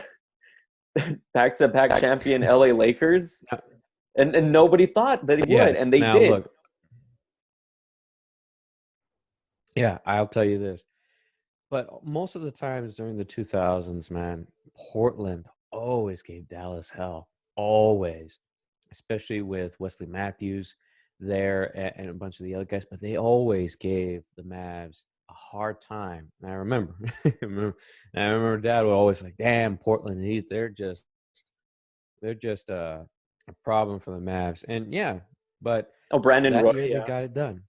Speaker 1: back-to-back champion LA Lakers? And nobody thought that they would,
Speaker 2: yes,
Speaker 1: and they
Speaker 2: now
Speaker 1: did.
Speaker 2: look, yeah, I'll tell you this. But most of the times during the 2000s, man, Portland always gave Dallas hell. Always. Especially with Wesley Matthews there and a bunch of the other guys. But they always gave the Mavs a hard time. And I remember, I remember Dad would always like, damn, Portland, they're just a problem for the Mavs. And yeah, but
Speaker 1: Oh, Brandon
Speaker 2: that
Speaker 1: Roy,
Speaker 2: year they
Speaker 1: yeah.
Speaker 2: got it done.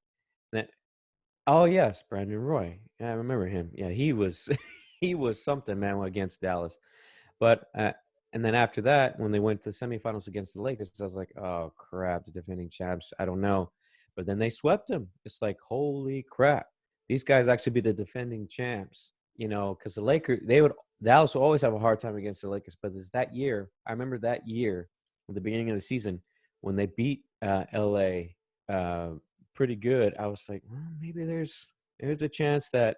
Speaker 2: Oh yes, Brandon Roy. Yeah, I remember him. Yeah, he was he was something, man, against Dallas. But and then after that, when they went to the semifinals against the Lakers, I was like, oh crap, the defending champs. I don't know, but then they swept them. It's like, holy crap, these guys actually be the defending champs. Because the Lakers, Dallas will always have a hard time against the Lakers. But it's that year. I remember that year, at the beginning of the season, when they beat LA. Pretty good. I was like, well, maybe there's a chance that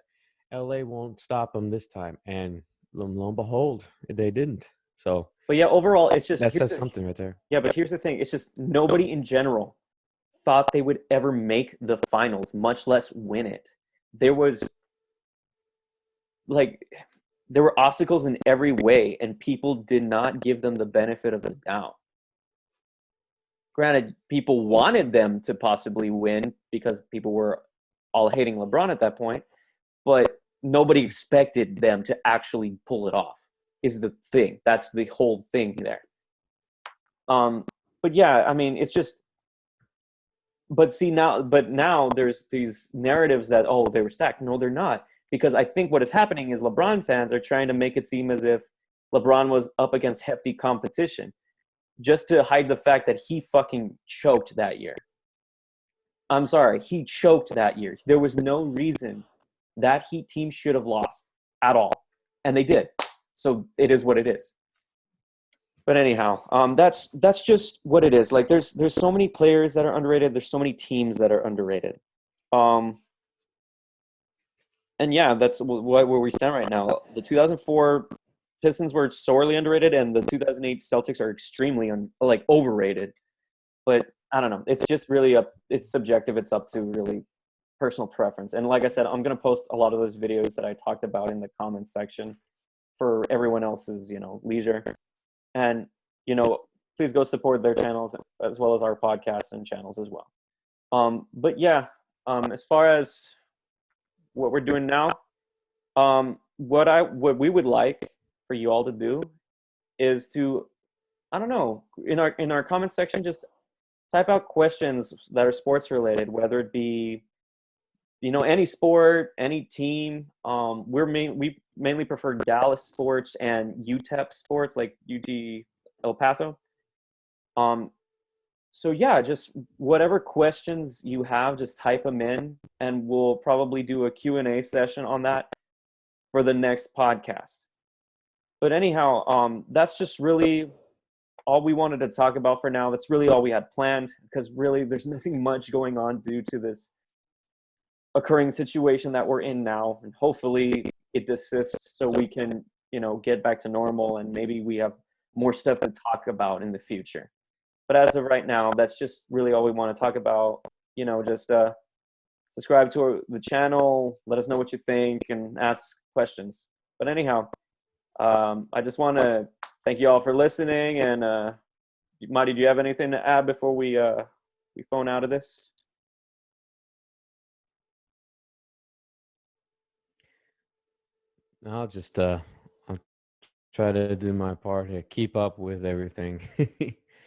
Speaker 2: LA won't stop them this time. And lo and behold, they didn't. So
Speaker 1: But yeah, overall, it's just
Speaker 2: that says something right there.
Speaker 1: yeah. But here's the thing: it's just nobody in general thought they would ever make the finals, much less win it. There was like there were obstacles in every way, and people did not give them the benefit of the doubt. Granted, people wanted them to possibly win because people were all hating LeBron at that point, but nobody expected them to actually pull it off. Is the thing. That's the whole thing there. But yeah, I mean, it's just. But now there's these narratives that oh they were stacked. No, they're not because I think what is happening is LeBron fans are trying to make it seem as if LeBron was up against hefty competition, just to hide the fact that he fucking choked that year. I'm sorry, he choked that year. There was no reason that Heat team should have lost at all, and they did. So it is what it is. But anyhow, that's just what it is. Like there's so many players that are underrated. There's so many teams that are underrated. And yeah, that's where we stand right now. The 2004 Pistons were sorely underrated, and the 2008 Celtics are extremely overrated. But I don't know. It's just really it's subjective. It's up to really personal preference. And like I said, I'm gonna post a lot of those videos that I talked about in the comments section for everyone else's, leisure. And, please go support their channels as well as our podcasts and channels as well. But yeah, as far as what we're doing now, what we would like for you all to do is to, I don't know, in our comment section, just type out questions that are sports related, whether it be, any sport, any team. We mainly prefer Dallas sports and UTEP sports, like UT El Paso. So yeah, just whatever questions you have, just type them in, and we'll probably do a Q&A session on that for the next podcast. But anyhow, that's just really all we wanted to talk about for now. That's really all we had planned, because really there's nothing much going on due to this occurring situation that we're in now, and hopefully it desists so we can get back to normal, and maybe we have more stuff to talk about in the future. But as of right now, that's just really all we want to talk about. Just subscribe to the channel, let us know what you think, and ask questions. But anyhow, I just want to thank you all for listening. And Marty, do you have anything to add before we phone out of this?
Speaker 2: I'll just I'll try to do my part here, keep up with everything.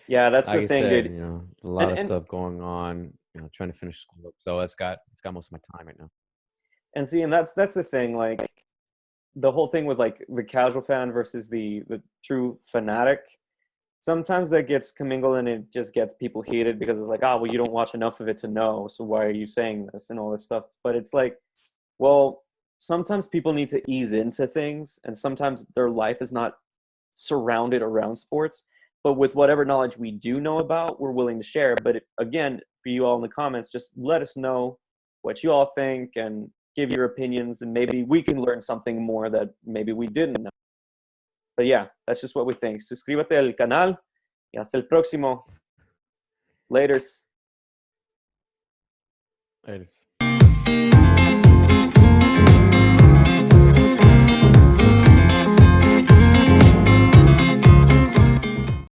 Speaker 1: Yeah, that's
Speaker 2: Like
Speaker 1: the
Speaker 2: I
Speaker 1: thing,
Speaker 2: said,
Speaker 1: dude.
Speaker 2: a lot of
Speaker 1: And
Speaker 2: stuff going on. Trying to finish school up, so it's got most of my time right now.
Speaker 1: see, and that's the thing. Like the whole thing with like the casual fan versus the true fanatic. Sometimes that gets commingled, and it just gets people heated because it's like, oh, well, you don't watch enough of it to know, so why are you saying this and all this stuff? But it's like, well, sometimes people need to ease into things, and sometimes their life is not surrounded around sports. But with whatever knowledge we do know about, we're willing to share. But again, for you all in the comments, just let us know what you all think and give your opinions, and maybe we can learn something more that maybe we didn't know. But yeah, that's just what we think. Suscríbete al canal y hasta el próximo. Laters.
Speaker 2: Later.